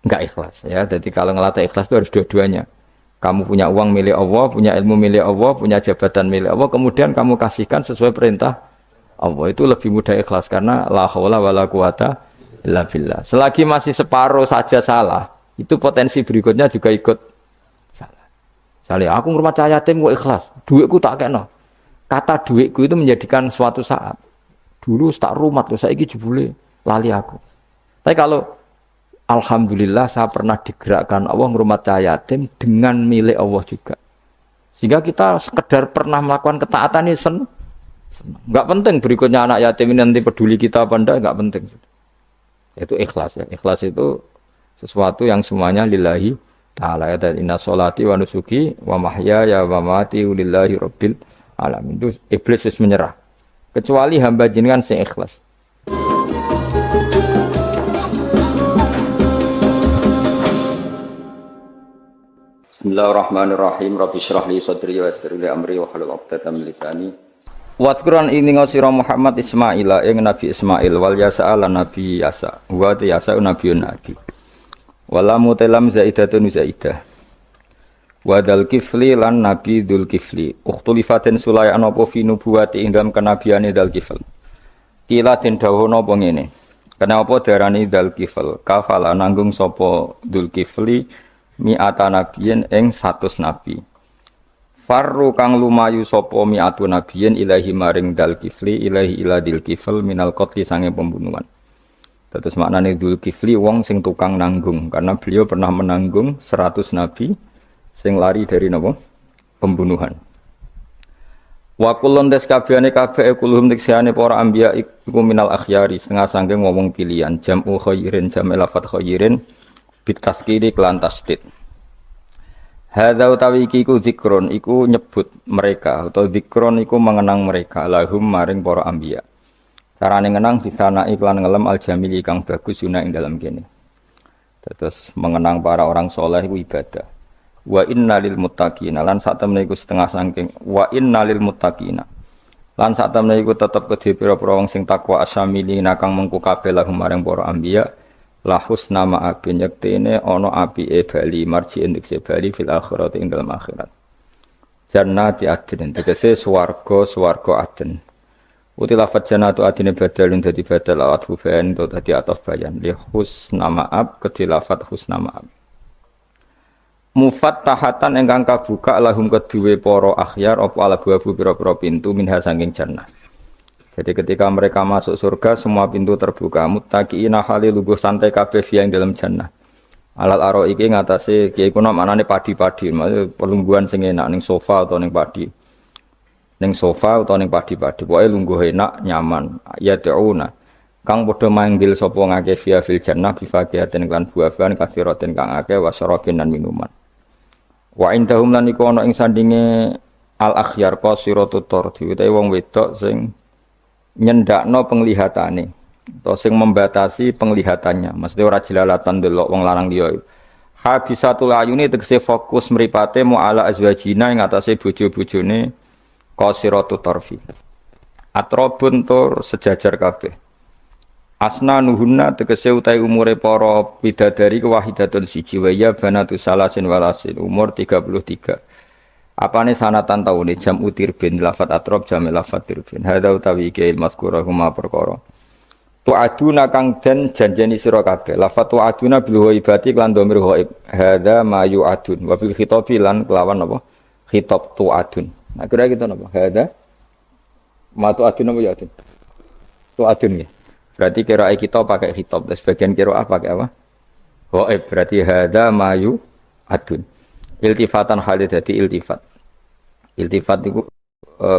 enggak ikhlas ya. Jadi kalau ngelatih ikhlas itu harus dua-duanya. Kamu punya uang milik Allah, punya ilmu milik Allah, punya jabatan milik Allah, kemudian kamu kasihkan sesuai perintah Allah, itu lebih mudah ikhlas karena la haula wala quwata illa billah. Selagi masih separuh saja salah, itu potensi berikutnya juga ikut salah. Misalnya aku ngurmat cahaya yatim kok ikhlas, duitku tak kena. Kata duitku itu menjadikan suatu saat. Dulu tak rumat loh, saiki jebule lali aku. Tapi kalau alhamdulillah saya pernah digerakkan Allah ngurmat cahaya yatim dengan milik Allah juga. Sehingga kita sekedar pernah melakukan ketaatan ini senang. Enggak penting berikutnya anak yatim ini nanti peduli kita apa enggak penting. Itu ikhlas ya. Ikhlas itu sesuatu yang semuanya lillahi ta'ala ya. Inna sholati wa nusuki wa mahyaya wa mamati lillahi rabbil alamin. Itu iblis menyerah. Kecuali hamba jenengan sing ikhlas. Bismillahirrahmanirrahim. Rabbi shrah li sadri wa yassir li amri wa hlul 'uqdatam min lisani. Wasquran ini ngasira Muhammad Ismaila ing Nabi Ismail wal yasa ala Nabi Yasa. Wa yasa nabiyyun adi. Wala mutalam zaidatun zaidah. Wa dal kifli lan Nabi Dzul Kifli. Ukhtulifatin sulai anapa fi nubuwati ing dalam kenabiane dal kifl. Kila den dawuhna apa ngene. Kenapa darani dal kifl? Kafala nanggung sapa Dzul Kifli mi'ata nabiyin ing 100 nabi. Farru kang lumayu sapa mi'atu nabiyin ilahi maring dal kifli ilahi ila dil kifl minal qatli sange pembunuhan. Terus maknane Dzul Kifli wong sing tukang nanggung karena beliau pernah menanggung 100 nabi sing lari dari napa pembunuhan. Wa kullun des kabehane kabeh kulhum tiksane para anbiya iku minal akhyari setengah sangking wong pilihan jam'u khairin jam'il lafat khairin bitaskiri kelan tasdid. Hadza utawi iki iku zikrun iku nyebut mereka atau zikron iku mengenang mereka lahum maring para anbiya. Carane ngenang bisana iklan ngelem aljamili kang bagus guna ing dalam kene. Terus mengenang para orang soleh iku ibadah. Wa innalil muttaqina lan sak temene iku setengah saking wa innalil muttaqina lan sak temene iku tetep kedhe pira-pira wong sing takwa asyamilina kang mengku kabeh lahum maring para anbiya la husna ma'abin yektene ana apike bali marji indekse bali fil akhirat ing dalam akhirat. Jannati adn tegese swarga adn. Uti lafadz jannatu adine badalun dadi badal awat hubain to dadi ataf bayan li husna ma'ab kedhe lafadz husna ma'ab. Mufattahatan ingkang kabuka lahum kedue para akhyar apa alabu pira-pira pintu minha saking jannah. Jadi ketika mereka masuk surga semua pintu terbuka muttaqiina hale lungguh santai kabeh yang dalam jannah. Alal aro iki ngatasé kiye kuna manane padi-padi, maksud pelungguhan sing enak ning sofa utawa ning padi. Ning sofa utawa ning padi-padi, pokoke lungguh enak, nyaman. Ya ta'una. Kang padha manggil sapa ngake via fil jannah bi faqihatin lan buah-buahan kathiratin kang akeh wasarabin lan minuman. Wa indahum lan iku ana ing sandinge al akhyar qasiratut tardi utawa wong wedok sing nyendakno penglihatane utawa sing membatasi penglihatannya mesti ora jelalatan delok wong lanang liya habisatul ayuni tegese fokus mripate mu ala azwajina ing atase bojo-bojone qasiratut tarfi atrabun tur sejajar kabeh asna nuhunna tegese utahe umure para bidadari wahidatun siji wa ya banatu salasin walasin umur 33. Apane sanatan taune jam utir bin lafat atrab jam lafat tirbin. Hadza utawi iki mazkura huma perkara. Tu'aduna kang den janjeni sira kabeh. Lafat tu'aduna bil ghaibati lan dhamir ghaib. Hadza ma yu'adun wa bil khitabi lan kelawan apa? Khitab tu'adun. Nah kira gitu napa? Hadza ma tu'adun apa yu'adun? Tu'adun ya. Berarti qiraah kita pakai khitab, sebagian qiraah pakai apa? Ghaib. Berarti hadza ma yu'adun. Iltifatan halid dadi iltifat. Iltifat itu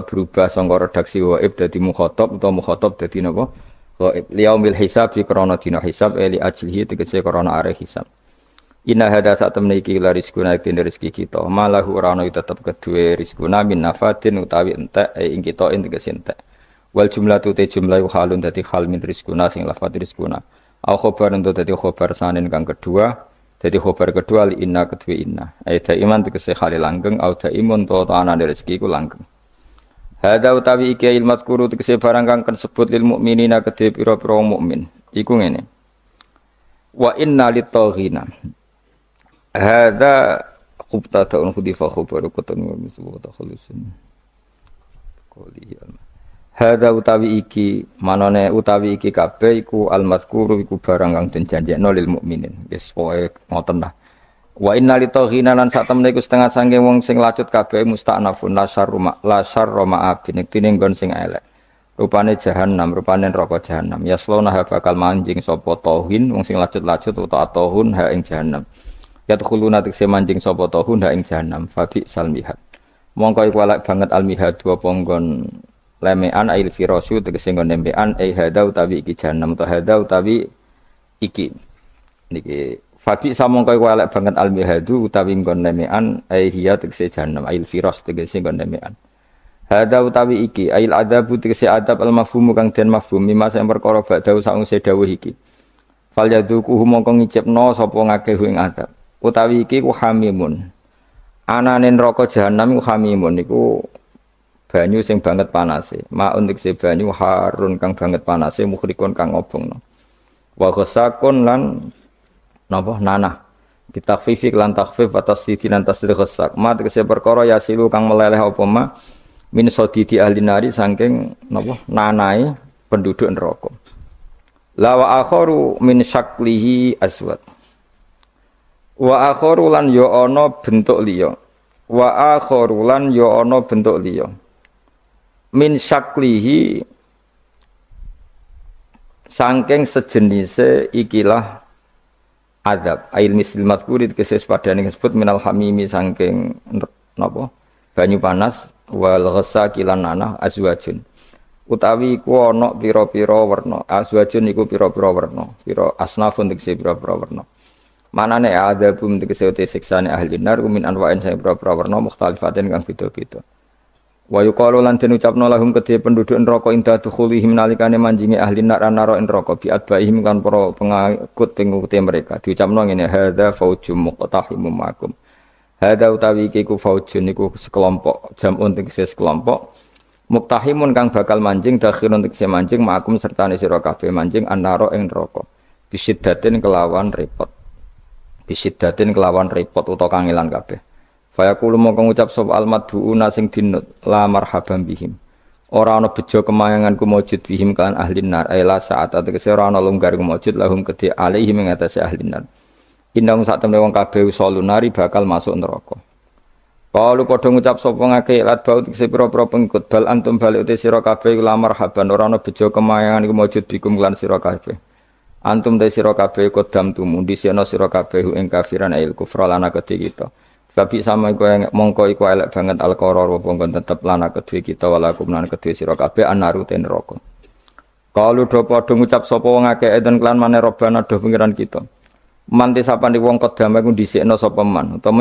berubah sangka redaksi ghaib dadi mukhatab utawa mukhatab dadi napa? Ghaib. Liyaumil hisab fi krana dina hisab li ajlihi tegese krana are hisab. Inna hadza satamne iki la rizquna dene rezeki kita. Malahu ora ana tetep kedue rizquna min nafatin utawi entek ing kita tegese entek. Wal jumlatu te jumlah halun dadi hal min rizquna sing lafat rizquna. Au khabar ento dadi khabar sanen kang kedua. Jadi khobar kedua li inna kedua inna. Aida iman tegese khali langgeng au daimun to ana rezeki ku langgeng. Hadza utawi iki ilmat kuru tegese barang kang disebut lil mukminina kedhe pira-pira mukmin. Iku ngene. Wa inna litaghina hadza khubtatun khudifa khubaru kutun wa misbu takhulusun qoli hadza utawi iki manane utawi iki kabeh iku al-mazkuru iku barang kang den janjekno lil mukminin wis pokoke ngoten lah. Wa inna litaghina lan sak temene iku setengah sange wong sing lacut kabeh musta'nafun la syarra ma'abin iktine nggon sing elek. Rupane jahanam, rupane neraka jahanam. Yaslona bakal manjing sapa tauhin wong sing lacut-lacut utawa tauhun ha ing jahanam. Yadkhuluna tikse manjing sapa tauhun ha ing jahanam. Fabi salmihat. Mongko iku elek banget almihad dua ponggon lemean ail firasu tegese nggon nembean hada utawi iki jahanam utawa hada utawi iki. Niki fabi samongko iku elek banget almihadu utawi nggon lemean hiya tegese jahanam ail firas tegese nggon lemean. Hada utawi iki ail adabu tegese adab al mafhum kang den mafhum mimma sing perkara badau sakwise dawuh iki. Fal yaduku mongko ngicipno sapa ngakeh ing adab. Utawi iki ku hamimun. Anane neraka jahanam ku hamimun niku banyu sing banget panase. Maun tegese banyu harun kang banget panase mukhrikun kang ngobongno. Wa ghasakun lan napa nanah. Bitakfifi lan takfif atas sidi lan tasdid ghasak. Ma tegese perkara yasilu kang meleleh apa ma min sodidi ahli nari saking napa nanai penduduk neraka. La wa akharu min syaklihi aswad. Wa akharu lan ya ana bentuk liya. Wa akharu lan ya ana bentuk liya. Min syaklihi saking sejenise ikilah adab. Ail misil mazkuri kese padane disebut minal hamimi saking napa banyu panas wal ghasaki lan nanah azwajun utawi iku ana pira-pira werna azwajun iku pira-pira werna pira asnafun tegese pira-pira werna manane adzabum tegese siksane ahli nar min anwa'in sing pira-pira werna mukhtalifatin kang beda-beda wa yuqalu lan den ucapno lahum kedhe penduduk neraka inda dukhulihim nalikane manjinge ahli nar naro neraka bi adbaihim kan para pengikut mereka diucapno ngene hadza faujum muqtahimum makum. Hada utawi iki ku faujun niku sekelompok jamun tegese sekelompok muktahimun kang bakal manjing dakhirun tegese manjing makum sertane sira kabeh manjing annaro ing neraka bisiddatin kelawan repot utawa kangelan kabeh fayaqulu mongko ngucap sapa almadhuuna sing dinut la marhaban bihim ora ana bejo kemayanganku maujud bihim kan ahli nar aila saat tegese ora ana lunggar maujud lahum kedhe alaihim ing atase ahli nar. Indang sak temne wong kabeh salunari bakal masuk neraka. Kalu padha ngucap sapa ngake lat bau tekse pira-pira pengikut bal antum balik te sira kabeh la marhaban ora ana bejo kemayangan iku maujud bikum lan sira kabeh. Antum te sira kabeh kodam tumu disena sira kabeh ing kafiran ail kufra lan kedhe kita. Babi sama iku mongko iku elek banget al-qaror wong tetep lan kedhe kita walakum lan kedhe sira kabeh anaru te neraka. Kalu do padha ngucap sapa wong akeh eden klan maneh robana do pengiran kita. Manti sapane wong kodame ku dhisikno sapa man utawa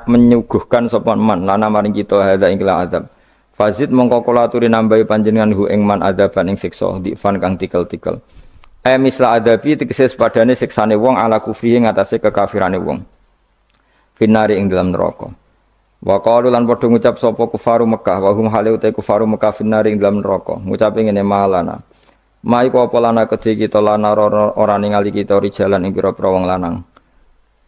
menyuguhkan sapa man lana maring kita hadza ing adab fazid mongko kula aturi nambahi panjenengan hu ing man adaban ing siksa difan kang tikel-tikel misla adabi tegese padane siksane wong ala kufri ing atase kekafirane wong finari ing dalam neraka wa qalu lan padha ngucap sapa kufaru Mekah wa hum hale uta kufaru Mekah finari ing dalam neraka ngucap ngene malana mai ku apa lana kedhe kita lana ora ningali kita rijalan ing pira-pira wong lanang.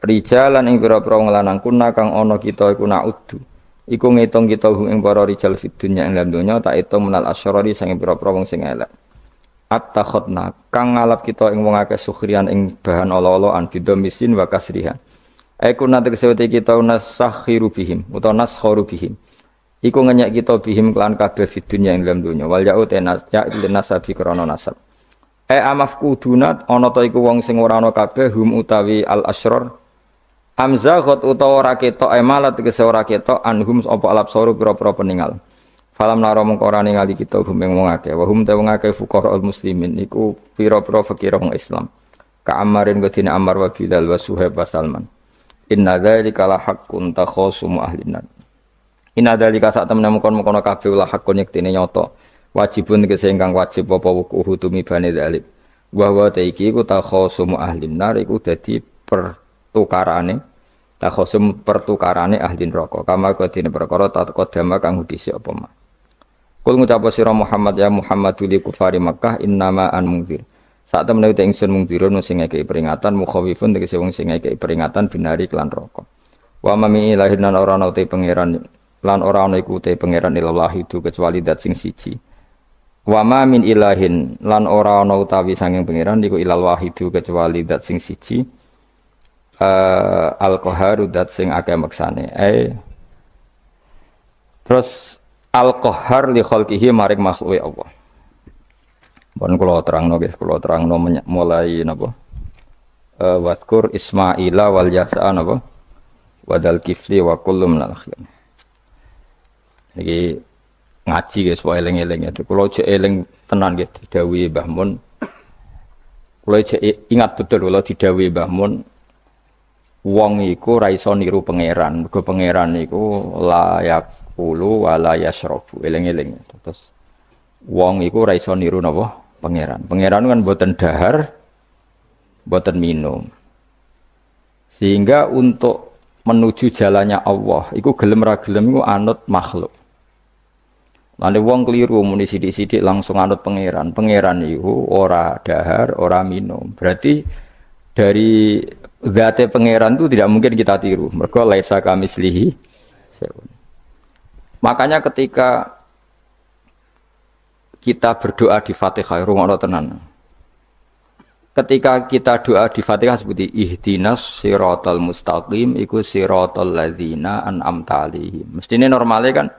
Rijalan ing pira-pira wong lanang kuna kang ana kita iku naudu. Iku ngitung kita ing para rijal fid dunya ing dalam donya tak itung menal asyarari sing pira-pira wong sing elek. At-takhadna kang ngalap kita ing wong akeh sukhrian ing bahan ala-alaan bidomisin wa kasriha. Iku nate kesewete kita nasakhiru bihim utawa naskharu bihim. Iku ngenyak kita bihim kelan kabeh fid dunya ing dalam dunya wal ya'ut ya nasabi krana nasab amaf kudunat ana ta iku wong sing ora ana kabeh hum utawi al asyrar amzaghat utawa ora ketok malat tegese ora ketok anhum apa alabsaru pira-pira peninggal falam naro mengko ora ningali kita hum ing wong akeh wa hum te wong akeh fuqara al muslimin iku pira-pira fakir wong Islam ka amarin godine Ammar wa Bilal wa Suhaib wa Salman inna dzalika la haqqun takhasumu ahlinan. Ina dalika sak temene mukon-mukono kabeh ulah hakun yektene nyata. Wajibun tegese ingkang wajib apa wuku tumibane dzalik. Wa wa ta iki iku takhasumu ahli nar iku dadi pertukarane ahli neraka. Kama kodine perkara taqaddama kang dhisik apa mah. Kul ngucap sira Muhammad ya Muhammadul kufari Makkah innama an mungzir. Saat temen uta ingsun mungdirun sing ngekeki peringatan mukhawifun tegese wong sing ngekeki peringatan binari kelan neraka. Wa mami ilahin lan ora ana te pangeran lan ora ana iku te pangeran ilallahi itu kecuali dat sing siji. Wa ma min ilahin lan ora ana utawi sanging pangeran iku ilal wahidu kecuali dat sing siji. Al-Qahharu dat sing akeh maksane. Terus Al-Qahhar li khalqihi maring makhluke Allah. Pun kula terangno guys, kula terangno mulai napa? Wadkur Ismaila wal Yasa napa? Wadal kifli wa kullu minal khiyam. Iki ngaji guys, pokoke eling-eling ya. Kula cek eling tenan nggih didhawuhi Mbah Mun. Kula cek ingat betul kula didhawuhi Mbah Mun. Wong iku ra iso niru pangeran. Mergo pangeran iku layak ulu wala yasrabu. Eling-eling. Terus wong iku ra iso niru napa? Pangeran. Pangeran kan mboten dahar, mboten minum. Sehingga untuk menuju jalannya Allah, iku gelem ra gelem iku anut makhluk. Lan wong keliru muni sithik-sithik langsung anut pangeran. Pangeran iku ora dahar, ora minum. Berarti dari zat pangeran itu tidak mungkin kita tiru. Mergo laisa kamislihi. Makanya ketika kita berdoa di Fatihah, rungokno tenan. Ketika kita doa di Fatihah seperti ihdinas siratal mustaqim iku siratal ladzina an'amta 'alaihim. Mestine normale kan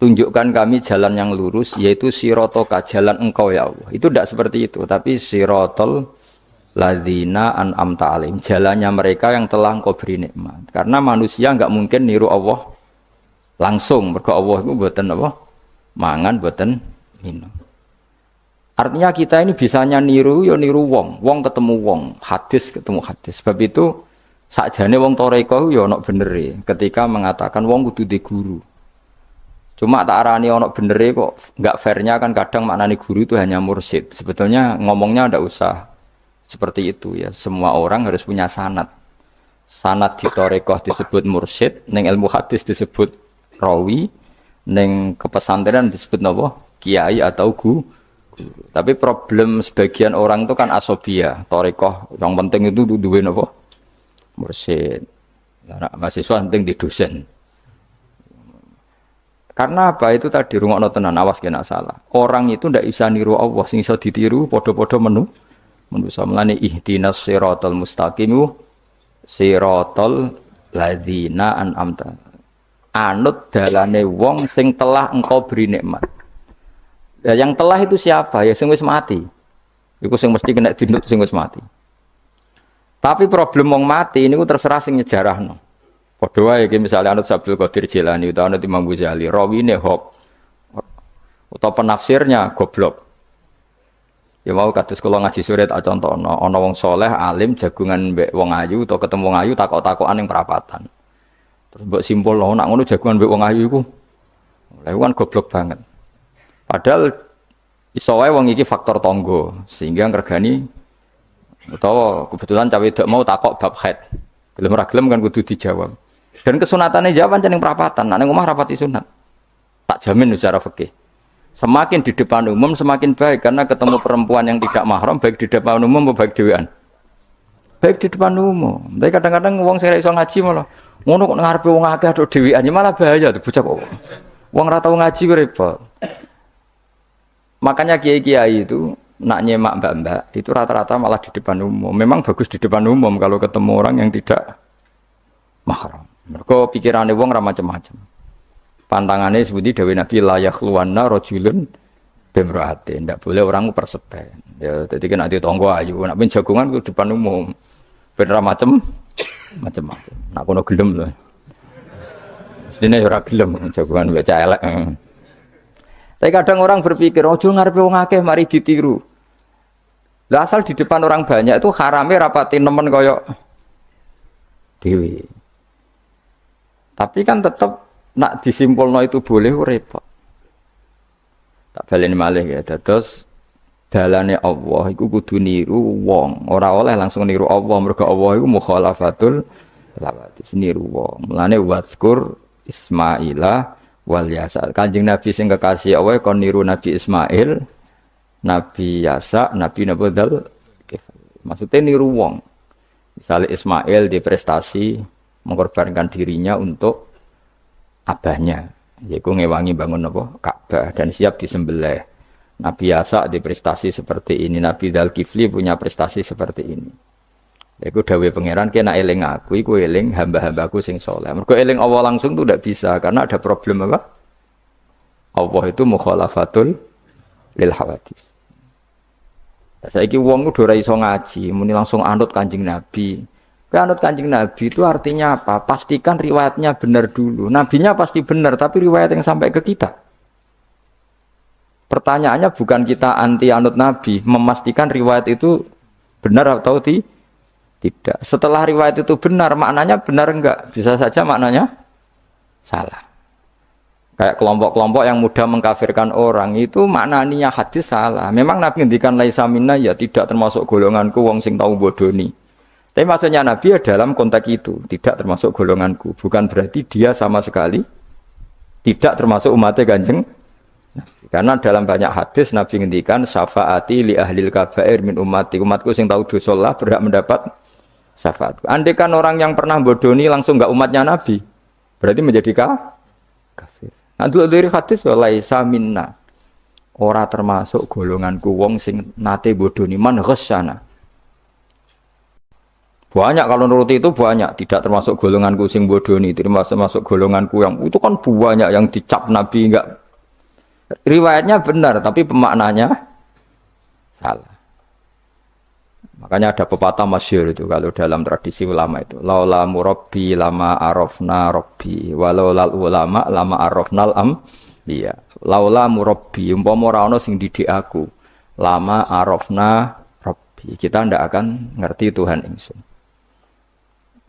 tunjukkan kami jalan yang lurus yaitu siratoka jalan engkau ya Allah. Itu tidak seperti itu, tapi siratal ladzina an'amta 'alaihim, jalannya mereka yang telah engkau beri nikmat. Karena manusia enggak mungkin niru Allah langsung, mergo Allah itu mboten apa? Mangan mboten minum. Artinya kita ini bisanya niru ya niru wong ketemu wong, hadis ketemu hadis. Sebab itu sakjane wong toreko ya ana benere ketika mengatakan wong kudu di guru. Cuma tak arani ana benere kok enggak fairnya kan kadang maknane guru itu hanya mursyid. Sebetulnya ngomongnya ndak usah seperti itu ya. Semua orang harus punya sanad. Sanad di toreko disebut mursyid, ning ilmu hadis disebut rawi, ning kepesantrenan disebut napa? Kiai atau guru. Tapi problem sebagian orang itu kan asobia, torikoh. Yang penting itu duwe napa? Mursyid. Nah, mahasiswa penting di dosen. Karena apa itu tadi rungokno tenan awas kena salah. Orang itu ndak bisa niru Allah, sing iso ditiru padha-padha manusa. Mulane ihdinas siratal mustaqim siratal ladzina an'amta. Anut dalane wong sing telah engkau beri nikmat. Ya, yang telah itu siapa? Ya sing wis mati. Iku sing mesti kena dinut sing wis mati. Tapi problem wong mati niku terserah sing nyejarahno. Padha wae iki misale anut Abdul Qadir Jilani utawa anut Imam Ghazali, rawine hok utawa penafsirnya goblok. Ya mau kados kula ngaji sore tak contohno, ana wong saleh alim jagungan mbek wong ayu utawa ketemu wong ayu takok-takokan ning perapatan. Terus mbok simpulno nek ngono jagungan mbek wong ayu iku. Lha kan goblok banget. Padahal iso wae wong iki faktor tangga sehingga ngregani utawa kebetulan cawe wedok mau takok bab haid. Gelem ora gelem kan kudu dijawab. Dan kesunatane jawab pancen ning perapatan, nek ning omah rapati sunat. Tak jamin secara fikih. Semakin di depan umum semakin baik karena ketemu perempuan yang tidak mahram baik di depan umum maupun baik dhewean. Baik di depan umum. Tapi kadang-kadang wong sing iso ngaji malah ngono kok ngarepe wong akeh tok dhewean malah bahaya tuh bocah kok. Wong ora tau ngaji ku repot. Makanya kiai-kiai itu nak nyemak mbak-mbak itu rata-rata malah di depan umum. Memang bagus di depan umum kalau ketemu orang yang tidak mahram. Mergo pikirane wong ora macam-macam. Pantangannya seperti Dewi Nabi la yakhluwanna rajulun bimra'atin. Ndak boleh orang persepen. Ya dadi kan ati tangga ayu, nak ben jagongan ku depan umum. Ben ora macam-macam. Nak kono gelem lho. Mestine ora gelem jagongan wek elek. Tapi kadang orang berpikir, ojo ngarepe wong akeh mari ditiru. Lah asal di depan orang banyak itu harame rapati nemen kaya dhewe. Tapi kan tetap nak disimpulno itu boleh repot. Tak baleni malih ya. Terus dalane Allah iku kudu niru wong, ora oleh langsung niru Allah mergo Allah iku mukhalafatul lawati niru wong. Mulane wazkur Ismaila wal Yasa. Kanjeng Nabi sing kekasih Allah kon niru Nabi Ismail, Nabi Yasa, Nabi Nabudal Maksudnya niru wong. Misalnya Ismail di prestasi mengorbankan dirinya untuk abahnya, yaitu ngewangi bangun apa? Ka'bah dan siap disembelih. Nabi Yasa di prestasi seperti ini, Nabi Dzulkifli punya prestasi seperti ini. Yaitu dawuh pangeran kena eling aku, iku eling hamba-hambaku sing soleh. Mergo eling Allah langsung tuh tidak bisa karena ada problem apa? Allah itu mukhalafatul lil hawadis. Saiki wong udah ora iso ngaji, muni langsung anut Kanjeng Nabi. Anut Kanjeng Nabi itu artinya apa? Pastikan riwayatnya benar dulu. Nabinya pasti benar, tapi riwayat yang sampai ke kita. Pertanyaannya bukan kita anti anut Nabi, memastikan riwayat itu benar atau tidak. Setelah riwayat itu benar, maknanya benar enggak? Bisa saja maknanya salah. Kayak kelompok-kelompok yang mudah mengkafirkan orang itu maknanya hadis salah. Memang Nabi ngendikan laisa minna ya tidak termasuk golonganku wong sing tau bodoni. Tapi maksudnya Nabi ya dalam konteks itu tidak termasuk golonganku. Bukan berarti dia sama sekali tidak termasuk umatnya Kanjeng. Karena dalam banyak hadis Nabi ngendikan syafaati li ahlil kabair min ummati. Umatku sing tau dosa lah berhak mendapat syafaat. Andai kan orang yang pernah bodoni langsung enggak umatnya Nabi, berarti menjadi kafir. Nah, dulu dari hadis laisa minna. Ora termasuk golonganku wong sing nate bodoni man ghasyana. Banyak kalau nuruti itu banyak, tidak termasuk golonganku sing bodoni, termasuk golonganku yang itu kan banyak yang dicap Nabi enggak. Riwayatnya benar tapi pemaknanya salah. Makanya ada pepatah masyhur itu kalau dalam tradisi ulama itu, laula murabbi lama arafna rabbi, walau lal ulama lama arafnal ambiya. Laula murabbi umpama ora ana sing didik aku, lama arafna rabbi. Kita ndak akan ngerti Tuhan ingsun.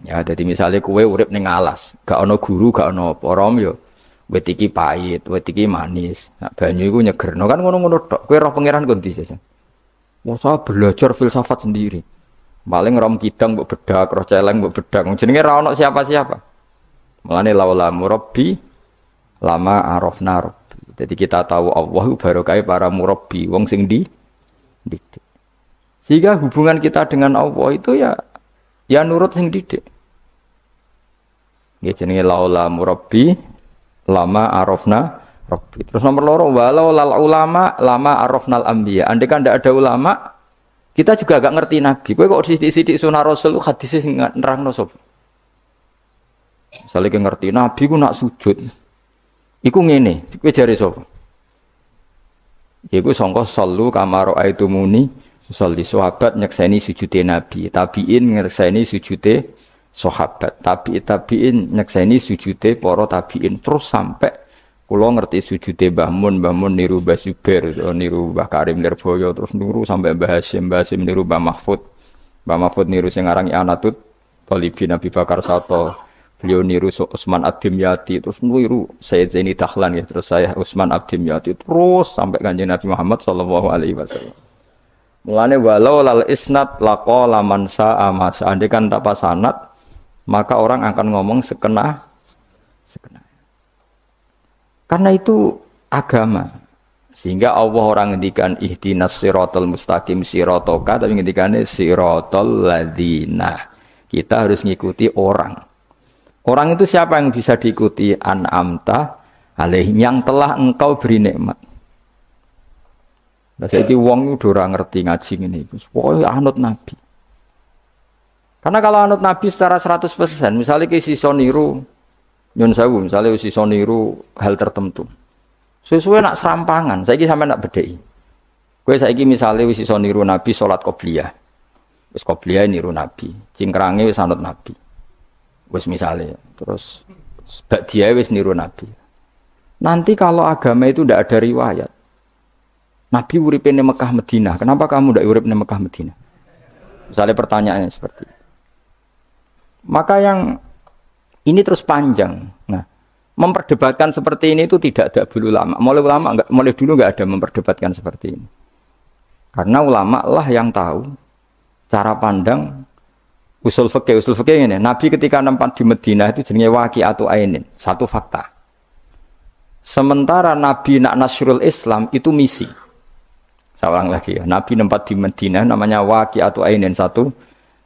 Ya, jadi misalnya kue urip ning alas, gak ana guru, gak ana apa rom yo. Wit iki pahit, wit iki manis. Nah, banyu iku nyegerno kan ngono-ngono tok. Kowe roh pangeran kondi saja. Wah, saya belajar filsafat sendiri. Paling rom kidang mbok bedak, roh celeng mbok bedak. Jenenge ra ono siapa-siapa. Mulane laula murabbi lama arafna rabbi. Jadi kita tahu Allah barokah para murabbi, wong sing didik. Sehingga hubungan kita dengan Allah itu ya nurut sing didik. Nggih jenenge laula murabbi lama arafna rabbi. Terus nomor loro walau lal ulama lama arafnal anbiya. Andai kan tidak ada ulama, kita juga agak ngerti Nabi. Kowe kok sithik-sithik sunah Rasul hadis sing nerangno sapa? Misale ki ngerti Nabi ku nak sujud. Iku ngene, kowe jare sapa? Iku sangka sallu kama raaitumuni sholli. Sahabat nyekseni sujude Nabi, tabiin nyekseni sujude sahabat, tabiin nyekseni sujude para tabiin terus sampai kula ngerti sujude Mbah Mun niru Mbah Zubair, niru Mbah Karim Lirboyo, terus niru sampai Mbah Hasyim niru Mbah Mahfud niru sing aran Anatut Thalibin Nabi Bakar Sato, beliau niru Utsman Ad-Dimyati, terus niru Sayyid Zaini Dahlan ya, terus saya Utsman Ad-Dimyati terus sampai Kanjeng Nabi Muhammad sallallahu alaihi wasallam. Mulane walau lal isnad laqala man sa'a ma seandainya tanpa sanad maka orang akan ngomong sekena. Karena itu agama. Sehingga Allah orang ngendikan ihdinas siratal mustaqim siratoka, tapi ngendikane siratal ladzina. Kita harus ngikuti orang. Orang itu siapa yang bisa diikuti? An'amta alaihim, yang telah engkau beri nikmat. Nah, saiki wong udah ora ngerti ngaji ngene iku. Pokoke anut Nabi. Karena kalau anut Nabi secara 100%, misalnya ke sisa niru nyun sewu, misalnya sisa niru hal tertentu. Sesuai nak serampangan, saiki sampe nak bedheki. Kowe saiki misalnya wis iso niru Nabi salat qobliyah. Wis qobliyah niru Nabi, cingkrange wis anut Nabi. Wis misalnya, terus ba'diyah wis niru Nabi. Nanti kalau agama itu tidak ada riwayat. Nabi urip ning Mekah Madinah, kenapa kamu tidak urip ning Mekah Madinah? Misalnya pertanyaannya seperti itu. Maka yang ini terus panjang. Nah, memperdebatkan seperti ini itu tidak ada ulama. Mulai dulu nggak ada memperdebatkan seperti ini. Karena ulama lah yang tahu cara pandang usul fikih ini. Nabi ketika nempat di Madinah itu jenenge waqi'atu ainin, satu fakta. Sementara Nabi nak nasrul Islam itu misi. Saya ulang lagi ya. Nabi nempat di Madinah namanya waqi'atu ainin, satu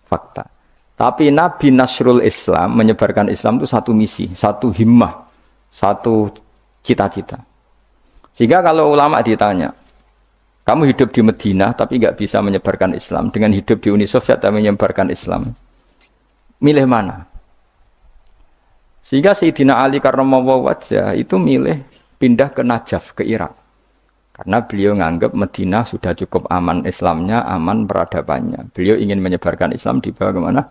fakta. Tapi Nabi Nasrul Islam, menyebarkan Islam itu satu misi, satu himmah, satu cita-cita. Sehingga kalau ulama ditanya, kamu hidup di Madinah tapi nggak bisa menyebarkan Islam, dengan hidup di Uni Soviet tapi menyebarkan Islam, milih mana? Sehingga Sayyidina Ali karramallahu wajhah itu milih pindah ke Najaf, ke Irak. Karena beliau menganggap Madinah sudah cukup aman Islamnya, aman peradabannya. Beliau ingin menyebarkan Islam di bawah kemana?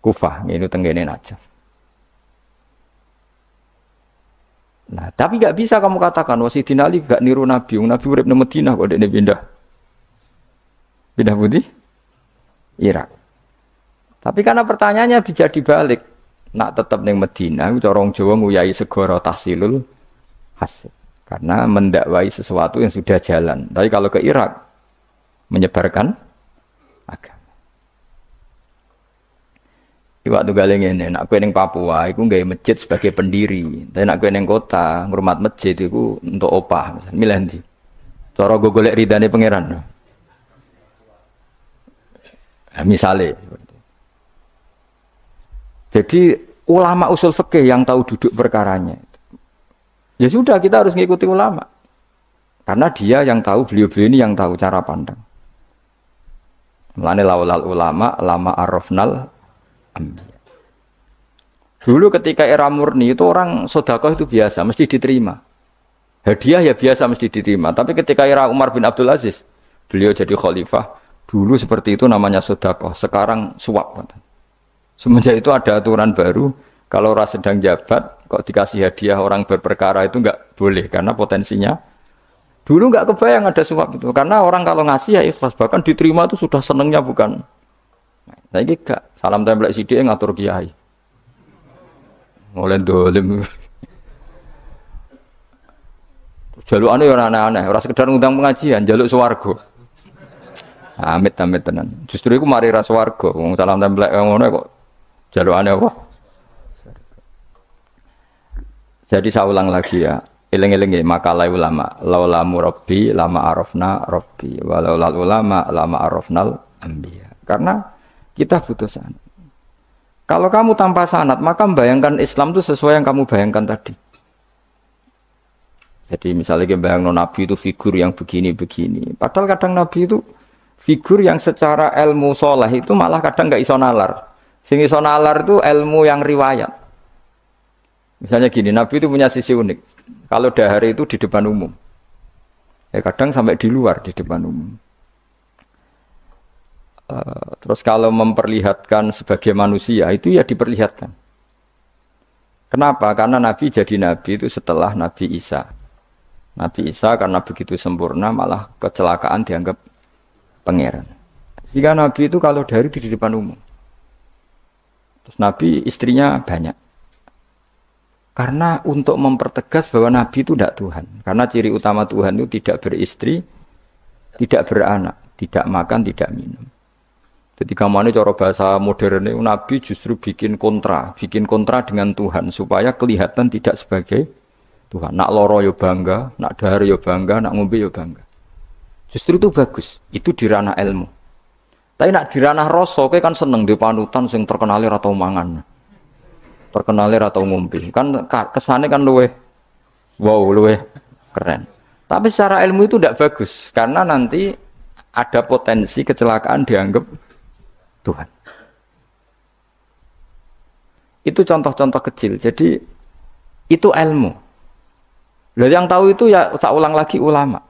Kufah, yaitu tenggene Najaf. Nah, tapi nggak bisa kamu katakan, wah Sayyidina Ali gak niru Nabi. Nabi urip di Madinah kok dia pindah. Pindah putih? Irak. Tapi karena pertanyaannya bisa dibalik. Nak tetap di Madinah, corong Jawa nguyai segoro tahsilul hasil. Karena mendakwai sesuatu yang sudah jalan. Tapi kalau ke Irak, menyebarkan agama. Waktu galeng ini, nak kue neng Papua, aku nggak masjid sebagai pendiri. Tapi nak kue neng kota, ngurmat masjid itu untuk opah. Misalnya, milih nanti. Cara gue golek ridane pangeran. Nah, misalnya. Jadi ulama usul fikih yang tahu duduk perkaranya. Ya sudah, kita harus mengikuti ulama. Karena dia yang tahu, beliau-beliau ini yang tahu cara pandang. Mulane laulal ulama, lama arrafnal ambiya. Dulu ketika era murni itu orang sedekah itu biasa, mesti diterima. Hadiah ya biasa mesti diterima. Tapi ketika era Umar bin Abdul Aziz, beliau jadi khalifah, dulu seperti itu namanya sedekah, sekarang suap. Semenjak itu ada aturan baru, kalau orang sedang jabat, kok dikasih hadiah orang berperkara itu enggak boleh, karena potensinya. Dulu enggak kebayang ada suap itu, karena orang kalau ngasih ya ikhlas, bahkan diterima itu sudah senengnya bukan. Nah ini enggak, salam templek sidik ngatur kiai. Mulai dolim. Jaluk aneh orang aneh-aneh, orang sekedar ngundang pengajian, jaluk swarga. Amit-amit tenan. Justru itu mari ras swarga, wong salam templek ngono kok jaluk aneh apa? Jadi saya ulang lagi ya, eling-eling ya, makalah ulama, laulamu Rabbi, lama arafna Rabbi, walaulal ulama, lama arafnal ambiya. Karena kita butuh sanad. Kalau kamu tanpa sanad, maka membayangkan Islam itu sesuai yang kamu bayangkan tadi. Jadi misalnya kita bayangkan Nabi itu figur yang begini-begini. Padahal kadang Nabi itu figur yang secara ilmu soleh itu malah kadang nggak iso nalar. Sing iso nalar itu ilmu yang riwayat. Misalnya gini, Nabi itu punya sisi unik. Kalau dahar itu di depan umum. Ya kadang sampai di luar di depan umum. Terus kalau memperlihatkan sebagai manusia itu ya diperlihatkan. Kenapa? Karena Nabi jadi Nabi itu setelah Nabi Isa. Nabi Isa karena begitu sempurna malah kecelakaan dianggap pangeran. Jika Nabi itu kalau dahar di depan umum. Terus Nabi istrinya banyak. Karena untuk mempertegas bahwa Nabi itu tidak Tuhan. Karena ciri utama Tuhan itu tidak beristri, tidak beranak, tidak makan, tidak minum. Jadi kamane cara bahasa modern itu Nabi justru bikin kontra dengan Tuhan supaya kelihatan tidak sebagai Tuhan. Nak loro yo bangga, nak dahar yo bangga, nak ngombe yo bangga. Justru itu bagus. Itu di ranah ilmu. Tapi nak di ranah rasa kowe kan seneng di panutan sing terkenal ora tau mangan. Terkenal atau ngombe kan kesannya kan luweh keren. Tapi secara ilmu itu tidak bagus karena nanti ada potensi kecelakaan dianggap Tuhan. Itu contoh-contoh kecil. Jadi itu ilmu. Lalu yang tahu itu ya tak ulang lagi ulama.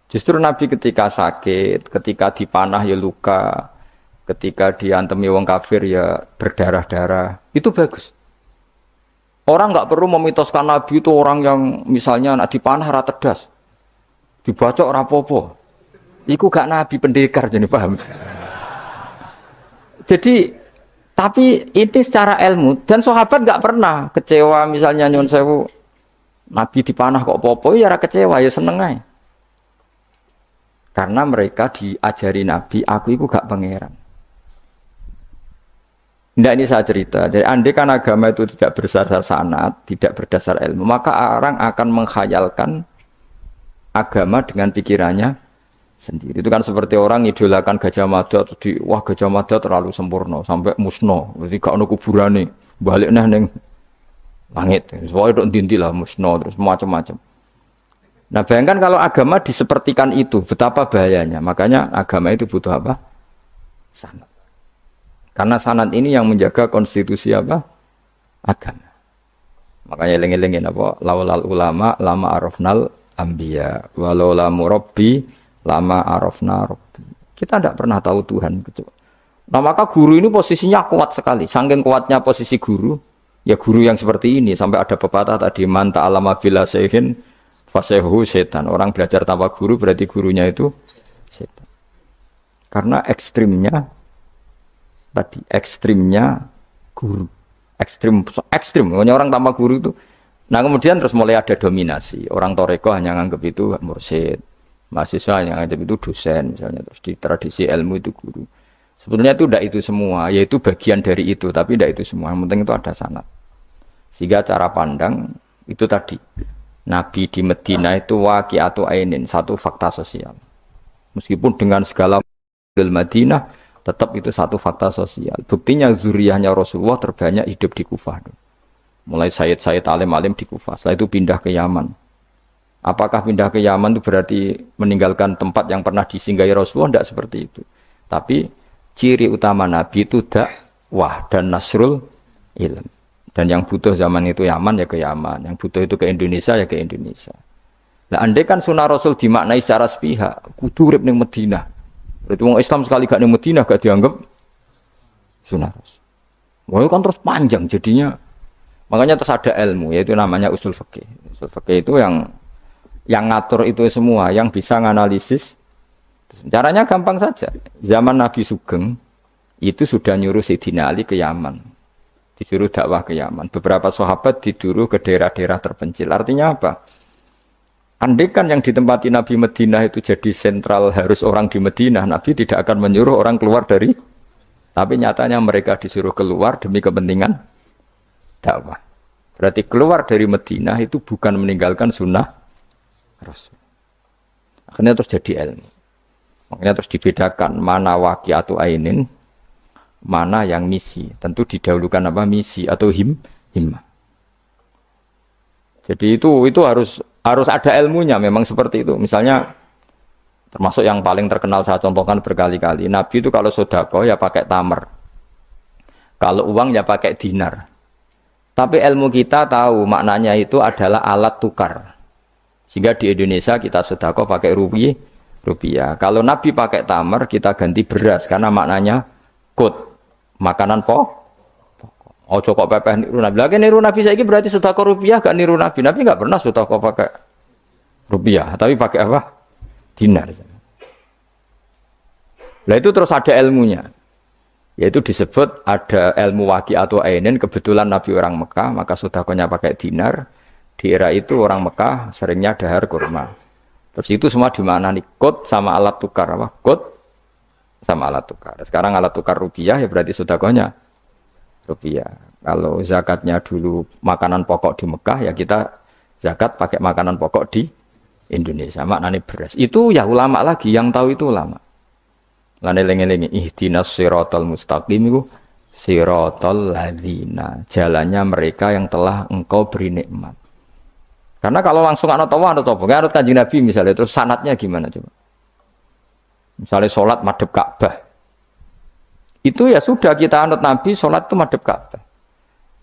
Justru Nabi ketika sakit, ketika dipanah ya luka, ketika diantemi wong kafir ya berdarah-darah, itu bagus. Orang nggak perlu memitoskan Nabi itu orang yang misalnya nak dipanah ra tedas, dibacok rapopo. Iku gak Nabi pendekar jadi paham. Jadi tapi ini secara ilmu dan sahabat nggak pernah kecewa misalnya nyun sewu Nabi dipanah kok popo ya ra kecewa ya seneng aja. Karena mereka diajari Nabi, aku itu gak pangeran. Tidak ini saya cerita. Jadi andai kan agama itu tidak berdasar sanad, tidak berdasar ilmu, maka orang akan menghayalkan agama dengan pikirannya sendiri. Itu kan seperti orang idolakan Gajah Mada atau wah Gajah Mada terlalu sempurna sampai musno. Jadi gak ono kuburane, balik neng langit. Soalnya dok dinti lah musno terus macam-macam. Nah bayangkan kalau agama disepertikan itu, betapa bahayanya. Makanya agama itu butuh apa? Sanad. Karena sanad ini yang menjaga konstitusi apa? Agama. Makanya eling-elingin apa? Laulal ulama lama arafnal ambiya walau lamu rabbi lama arafna rabbi. Kita tidak pernah tahu Tuhan. Nah maka guru ini posisinya kuat sekali. Saking kuatnya posisi guru, ya guru yang seperti ini. Sampai ada pepatah tadi, man ta'alama bila sehin fasehu setan. Orang belajar tanpa guru berarti gurunya itu setan. Karena ekstrimnya tadi, ekstrimnya guru. Ekstrim. Pokoknya orang tanpa guru itu. Nah kemudian terus mulai ada dominasi. Orang toreko hanya nganggap itu mursyid. Mahasiswa yang ada itu dosen misalnya, terus di tradisi ilmu itu guru. Sebetulnya itu tidak itu semua, yaitu bagian dari itu, tapi tidak itu semua. Yang penting itu ada sanad. Sehingga cara pandang itu tadi, Nabi di Medina itu waqi'atu ainin, satu fakta sosial. Meskipun dengan segala Madinah, tetap itu satu fakta sosial. Buktinya zuriyahnya Rasulullah terbanyak hidup di Kufah. Mulai Sayyid alim-alim di Kufah, setelah itu pindah ke Yaman. Apakah pindah ke Yaman itu berarti meninggalkan tempat yang pernah disinggahi Rasulullah? Tidak seperti itu. Tapi ciri utama Nabi itu dakwah dan nasrul ilm. Dan yang butuh zaman itu Yaman ya ke Yaman, yang butuh itu ke Indonesia ya ke Indonesia. Nah, andai kan sunnah Rasul dimaknai secara sepihak, kudu urip ning Madinah. Berarti orang Islam sekali gak ning Madinah gak dianggap sunnah Rasul. Wah, kan terus panjang jadinya. Makanya terus ada ilmu, yaitu namanya usul fikih. Usul fikih itu yang ngatur itu semua, yang bisa menganalisis. Caranya gampang saja. Zaman Nabi Sugeng itu sudah nyuruh Sayyidina Ali ke Yaman, disuruh dakwah ke Yaman. Beberapa sahabat disuruh ke daerah-daerah terpencil. Artinya apa? Andai kan yang ditempati Nabi Madinah itu jadi sentral, harus orang di Madinah, Nabi tidak akan menyuruh orang keluar dari. Tapi nyatanya mereka disuruh keluar demi kepentingan dakwah. Berarti keluar dari Madinah itu bukan meninggalkan sunnah Rasul. Akhirnya terus jadi ilmu. Makanya terus dibedakan mana waqi'atu ainin, mana yang misi. Tentu didahulukan apa? Misi atau himmah. Jadi itu harus ada ilmunya, memang seperti itu. Misalnya termasuk yang paling terkenal saya contohkan berkali-kali. Nabi itu kalau sedekah ya pakai tamar. Kalau uang ya pakai dinar. Tapi ilmu kita tahu maknanya itu adalah alat tukar. Sehingga di Indonesia kita sedekah pakai rupiah. Kalau Nabi pakai tamar, kita ganti beras karena maknanya kut, makanan pokok. Ojo kok pepeh niru Nabi. Lagi niru Nabi saiki berarti sedekah rupiah, gak niru Nabi. Nabi gak pernah sedekah pakai rupiah, tapi pakai apa? Dinar. Nah itu terus ada ilmunya. Yaitu disebut ada ilmu waqi'atu ainin, kebetulan Nabi orang Mekah, maka sedekahnya pakai dinar. Di era itu orang Mekah seringnya dahar kurma. Terus itu semua dimaknani kod sama alat tukar apa? Kod sama alat tukar. Sekarang alat tukar rupiah ya berarti sedekahnya rupiah. Kalau zakatnya dulu makanan pokok di Mekah ya kita zakat pakai makanan pokok di Indonesia. Maknanya beras. Itu ya ulama lagi yang tahu itu ulama. Lan eling-eling ihdinas siratal mustaqim itu siratal ladzina, jalannya mereka yang telah engkau beri nikmat. Karena kalau langsung anut Allah, anut Kanjeng Nabi misalnya, terus sanatnya gimana coba? Misalnya sholat madhep Ka'bah, itu ya sudah kita anut Nabi, sholat itu madhep Ka'bah.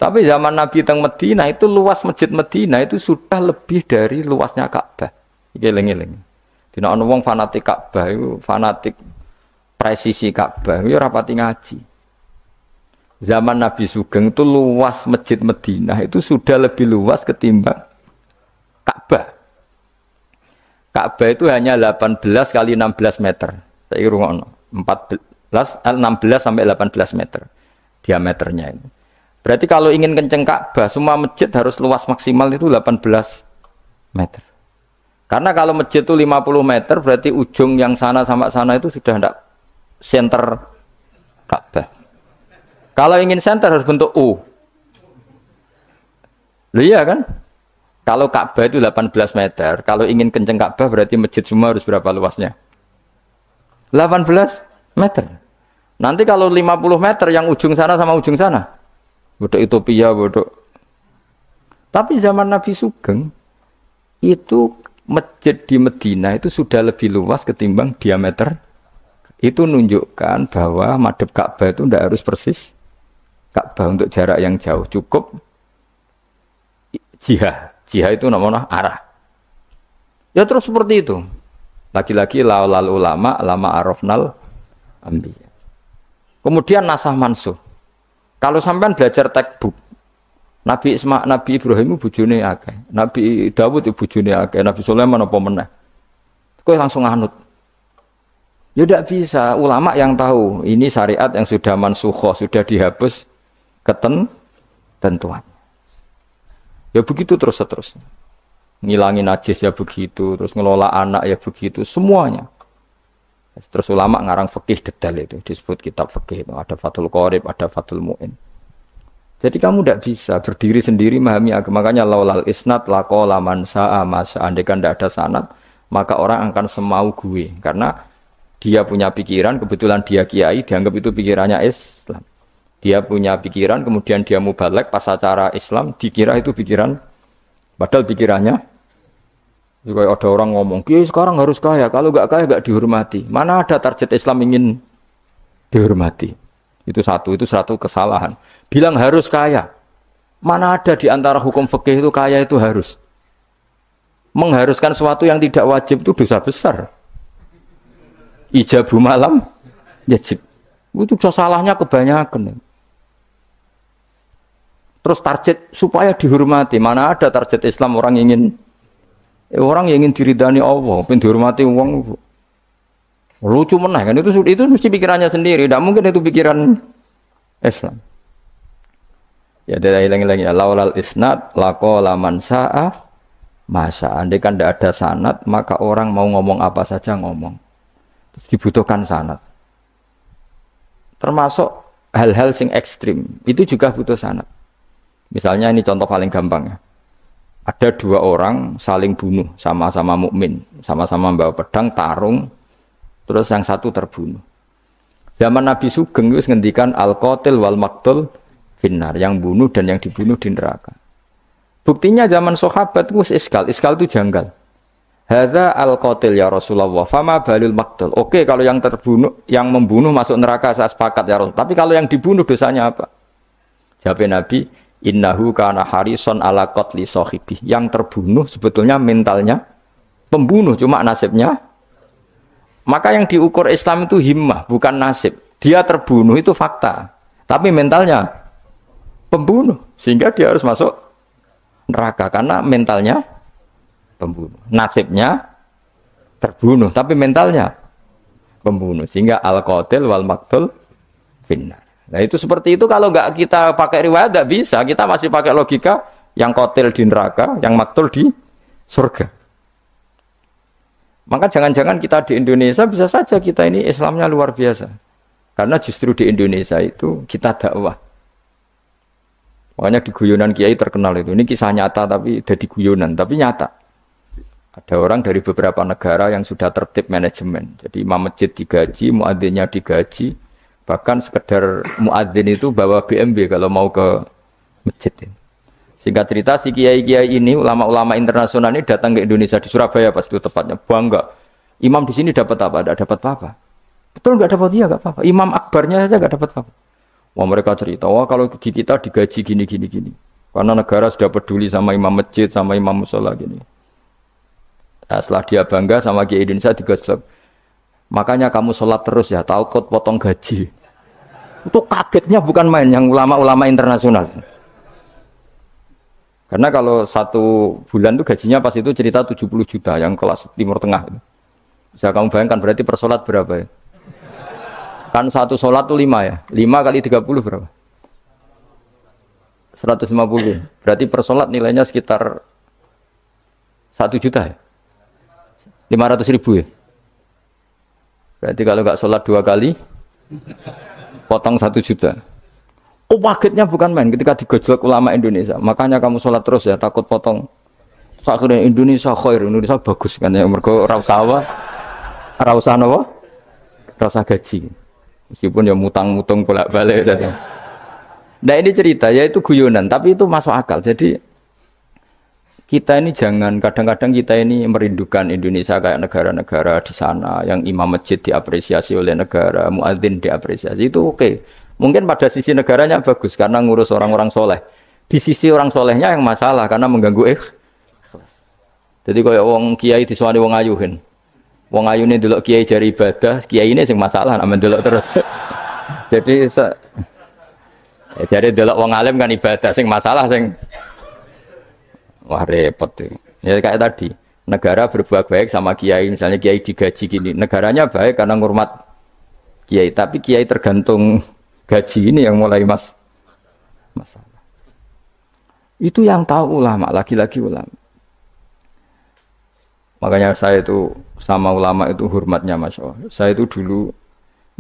Tapi zaman Nabi teng Medina itu luas masjid Medina itu sudah lebih dari luasnya Ka'bah. Eling-eling. Dina ana wong fanatik Ka'bah itu fanatik presisi Ka'bah, itu rapati ngaji. Zaman Nabi Sugeng itu luas masjid Medina itu sudah lebih luas ketimbang Ka'bah. Ka'bah itu hanya 18 kali 16 meter. Saya rungokno. 16 sampai 18 meter diameternya itu. Berarti kalau ingin kenceng Ka'bah, semua masjid harus luas maksimal itu 18 meter. Karena kalau masjid itu 50 meter, berarti ujung yang sana sampai sana itu sudah tidak center Ka'bah. Kalau ingin center harus bentuk U. Iya kan? Kalau Ka'bah itu 18 meter, kalau ingin kenceng Ka'bah berarti masjid semua harus berapa luasnya? 18 meter. Nanti kalau 50 meter yang ujung sana sama ujung sana. Bodoh utopia, bodoh. Tapi zaman Nabi Sugeng itu masjid di Medina itu sudah lebih luas ketimbang diameter. Itu menunjukkan bahwa madhep Ka'bah itu tidak harus persis Ka'bah untuk jarak yang jauh, cukup jihah. Jihah itu namanya arah. Ya terus seperti itu. Lagi-lagi laulal ulama, lama arafnal ambiya. Kemudian nasah mansuh. Kalau sampean belajar textbook, Nabi Ibrahim bojone akeh, Nabi Dawud bojone akeh, Nabi Sulaiman apa meneh. Kowe langsung anut. Ya tidak bisa, ulama yang tahu ini syariat yang sudah mansukhoh, sudah dihapus ketentuan. Ya begitu terus-terusnya. Ngilangin najis ya begitu, terus ngelola anak ya begitu, semuanya. Terus ulama ngarang fikih detail itu, disebut kitab fikih itu, ada Fathul Qorib, ada Fathul Mu'in. Jadi kamu tidak bisa berdiri sendiri memahami agama. Makanya laulal isnad laqala man sa'a masa, andaikan tidak ada sanad, maka orang akan semau gue, karena dia punya pikiran, kebetulan dia kiai, dianggap itu pikirannya Islam. Dia punya pikiran, kemudian dia mubalek pas acara Islam, dikira itu pikiran, padahal pikirannya, juga ada orang ngomong, kiai sekarang harus kaya, kalau nggak kaya nggak dihormati. Mana ada target Islam ingin dihormati? Itu satu kesalahan. Bilang harus kaya, mana ada di antara hukum fikih itu kaya itu harus. Mengharuskan sesuatu yang tidak wajib itu dosa besar. Ijabu malam wajib. Itu salahnya kebanyakan. Terus target supaya dihormati. Mana ada target Islam orang yang ingin diridani Allah, pengen dihormati wong. Lucu meneh kan itu mesti pikirannya sendiri. Tidak mungkin itu pikiran Islam. Ya dari hilang-hilang ya laulal isnad laqala man sa'a masa. Andai kan tidak ada sanad, maka orang mau ngomong apa saja ngomong. Dibutuhkan sanad. Termasuk hal-hal sing ekstrim itu juga butuh sanad. Misalnya ini contoh paling gampang ya. Ada dua orang saling bunuh, sama-sama mukmin, sama-sama membawa pedang tarung, terus yang satu terbunuh. Zaman Nabi Sugeng itu ngendikan al-qatil wal maqtul finnar, yang bunuh dan yang dibunuh di neraka. Buktinya zaman sahabat itu iskal itu janggal. Hadza al-qatil ya Rasulullah, fama balil maqtul. Oke, kalau yang terbunuh, yang membunuh masuk neraka saya sepakat ya Rasul. Tapi kalau yang dibunuh dosanya apa? Jawab Nabi, innahu kana harison ala qatli sahibi. Yang terbunuh sebetulnya mentalnya pembunuh, cuma nasibnya. Maka yang diukur Islam itu himmah, bukan nasib. Dia terbunuh itu fakta, tapi mentalnya pembunuh, sehingga dia harus masuk neraka karena mentalnya pembunuh, nasibnya terbunuh, tapi mentalnya pembunuh, sehingga al-qatil wal maqtul finnar. Nah itu seperti itu, kalau nggak kita pakai riwayat nggak bisa, kita masih pakai logika yang qatil di neraka, yang maqtul di surga. Maka jangan-jangan kita di Indonesia bisa saja kita ini Islamnya luar biasa, karena justru di Indonesia itu kita dakwah. Makanya di guyonan kiai terkenal itu, ini kisah nyata tapi jadi guyonan, tapi nyata. Ada orang dari beberapa negara yang sudah tertib manajemen, jadi imam masjid digaji, muadzinnya digaji, bahkan sekedar muadzin itu bawa BMW kalau mau ke masjid. Singkat cerita si kiai-kiai ini, ulama-ulama internasional ini datang ke Indonesia, di Surabaya pas itu tepatnya, bangga. Imam di sini dapat apa? Tidak dapat apa-apa. Betul nggak dapat, dia nggak apa-apa. Imam akbarnya saja nggak dapat apa-apa. Wah mereka cerita, wah kalau di kita digaji gini. Karena negara sudah peduli sama imam masjid, sama imam musola gini. Nah, setelah dia bangga sama kiai Indonesia digaji. Makanya kamu sholat terus ya, takut potong gaji. Itu kagetnya bukan main yang ulama-ulama internasional. Karena kalau satu bulan itu gajinya pas itu cerita 70 juta yang kelas Timur Tengah itu. Bisa kamu bayangkan berarti per sholat berapa ya? Kan satu sholat itu 5 ya. 5 kali 30 berapa? 150. Berarti per sholat nilainya sekitar 1 juta ya? 500.000 ya? Berarti kalau nggak sholat 2 kali potong 1 juta. Oh kagetnya bukan main ketika digojlok ulama Indonesia. Makanya kamu sholat terus ya, takut potong. Akhirnya Indonesia khair, Indonesia bagus kan ya. Mergo ra usah apa? Ra usah napa? rasa gaji. Meskipun ya mutang-mutang bolak-balik gitu. Nah ini cerita ya itu guyonan, tapi itu masuk akal. Jadi kita ini jangan kadang-kadang kita ini merindukan Indonesia kayak negara-negara di sana yang imam masjid diapresiasi oleh negara, muadzin diapresiasi itu oke. Mungkin pada sisi negaranya bagus karena ngurus orang-orang soleh. Di sisi orang solehnya yang masalah karena mengganggu Jadi kayak wong kiai disuwani wong ayuhin. Wong ayu ini delok kiai jari ibadah, kiai ini sing masalah nak mendelok terus. Jadi jadi delok wong alim kan ibadah, sing masalah sing wah repot tuh. Ya kayak tadi, negara berbuat baik sama kiai, misalnya kiai digaji gini, negaranya baik karena ngurmat kiai, tapi kiai tergantung gaji ini yang mulai masalah. Itu yang tahu ulama, lagi-lagi ulama. Makanya saya itu sama ulama itu hormatnya Masya Allah. Saya itu dulu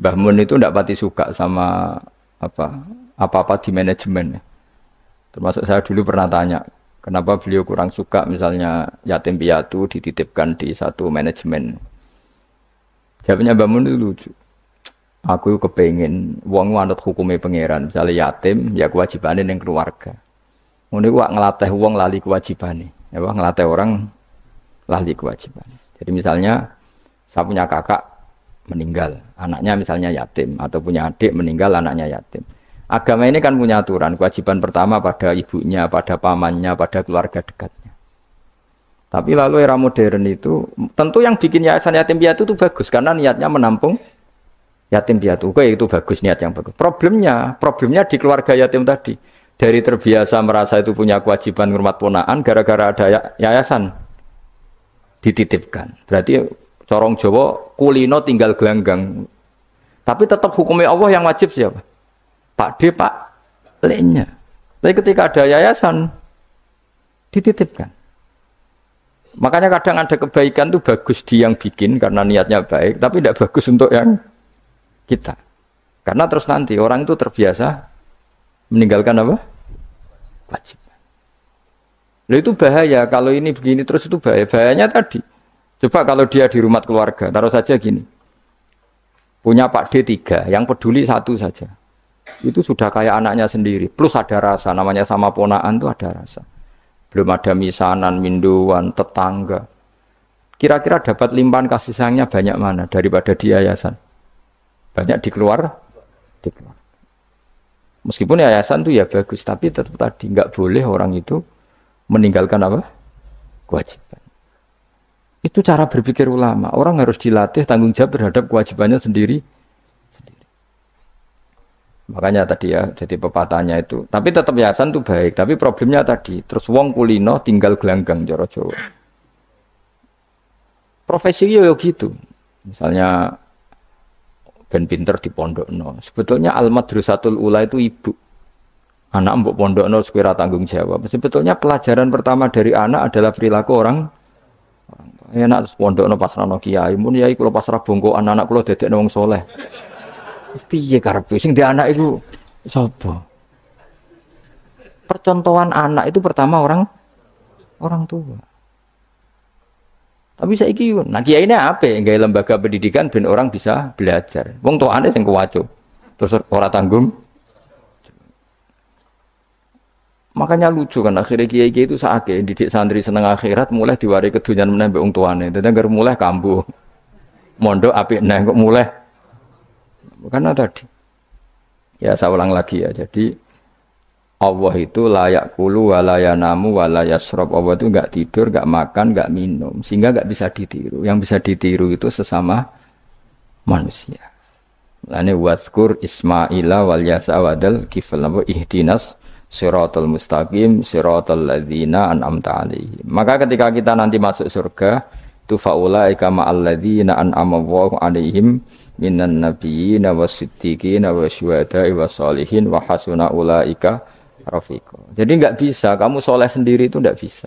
Mbah Mun itu tidak pati suka sama apa-apa di manajemen. Termasuk saya dulu pernah tanya, kenapa beliau kurang suka misalnya yatim piatu dititipkan di satu manajemen. Jawabnya Mbah Mun itu lucu. Aku kepengen wong manut hukumnya pangeran, misalnya yatim ya kewajibannya yang keluarga. Ini wak ngelatih wong lali kewajibannya, ya wak ngelatih orang lali kewajiban. Jadi misalnya saya punya kakak meninggal, anaknya misalnya yatim, atau punya adik meninggal, anaknya yatim. Agama ini kan punya aturan, kewajiban pertama pada ibunya, pada pamannya, pada keluarga dekatnya. Tapi lalu era modern itu, tentu yang bikin yayasan yatim piatu itu bagus, karena niatnya menampung yatim piatu. Oke, itu bagus, niat yang bagus. Problemnya di keluarga yatim tadi. Dari terbiasa merasa itu punya kewajiban ngurmat ponaan, gara-gara ada yayasan dititipkan. Berarti corong Jawa kulino tinggal gelanggang. Tapi tetap hukumnya Allah yang wajib siapa? Pak D, Pak L-nya. Tapi ketika ada yayasan dititipkan. Makanya kadang ada kebaikan itu bagus di yang bikin karena niatnya baik, tapi tidak bagus untuk yang kita. Karena terus nanti orang itu terbiasa meninggalkan apa? Wajib. Lalu itu bahaya, kalau ini begini terus itu bahaya. Bahayanya tadi, coba kalau dia di rumah keluarga, taruh saja gini, punya Pak D 3, yang peduli 1 saja, itu sudah kayak anaknya sendiri, plus ada rasa, namanya sama ponaan itu ada rasa. Belum ada misanan, minduan, tetangga. Kira-kira dapat limpahan kasih sayangnya banyak mana daripada di yayasan? Banyak di keluarga. Meskipun yayasan itu ya bagus, tapi tetap tadi, nggak boleh orang itu meninggalkan apa? Kewajiban. Itu cara berpikir ulama. Orang harus dilatih tanggung jawab terhadap kewajibannya sendiri. Makanya tadi ya, jadi pepatahnya itu. Tapi tetap yayasan itu baik. Tapi problemnya tadi, terus wong kulino tinggal gelanggang joro Jawa. Profesi yo gitu. Misalnya ben pinter di pondok no. Sebetulnya al-madrasatul ula itu ibu. Anak mbok pondokno sekira tanggung jawab. Sebetulnya pelajaran pertama dari anak adalah perilaku orang. Enak terus pondokno pas ana kiai, mun yai kula pasrah bongkokan anak kula dadekno wong saleh. Piye karepe sing di anak iku sapa? Percontohan anak itu pertama orang tua. Tapi saiki nah kiai ini apa? Gawe lembaga pendidikan ben orang bisa belajar. Wong tuane sing kuwaco. Terus ora tanggung. Makanya lucu kan akhirnya kiai itu sakit didik santri seneng akhirat mulai diwari kedunyan meneh mbek wong tuane. Dadi anggere mulai kambuh. Mondok apik neh kok mulai. Karena tadi. Ya saya ulang lagi ya. Jadi Allah itu layak kulu walayanamu walayasrob. Allah itu enggak tidur, enggak makan, enggak minum, sehingga enggak bisa ditiru. Yang bisa ditiru itu sesama manusia. Lane waskur Ismaila wal yasa wadal kifal ihtinas siratal mustaqim siratal ladzina an'amta alaihim. Maka ketika kita nanti masuk surga tu faulaika ma'al ladzina an'ama Allahu alaihim minan nabiyyin wasiddiqin wasyuhada'i wassalihin wa hasuna ulaika rafiqa. Jadi enggak bisa kamu soleh sendiri itu enggak bisa.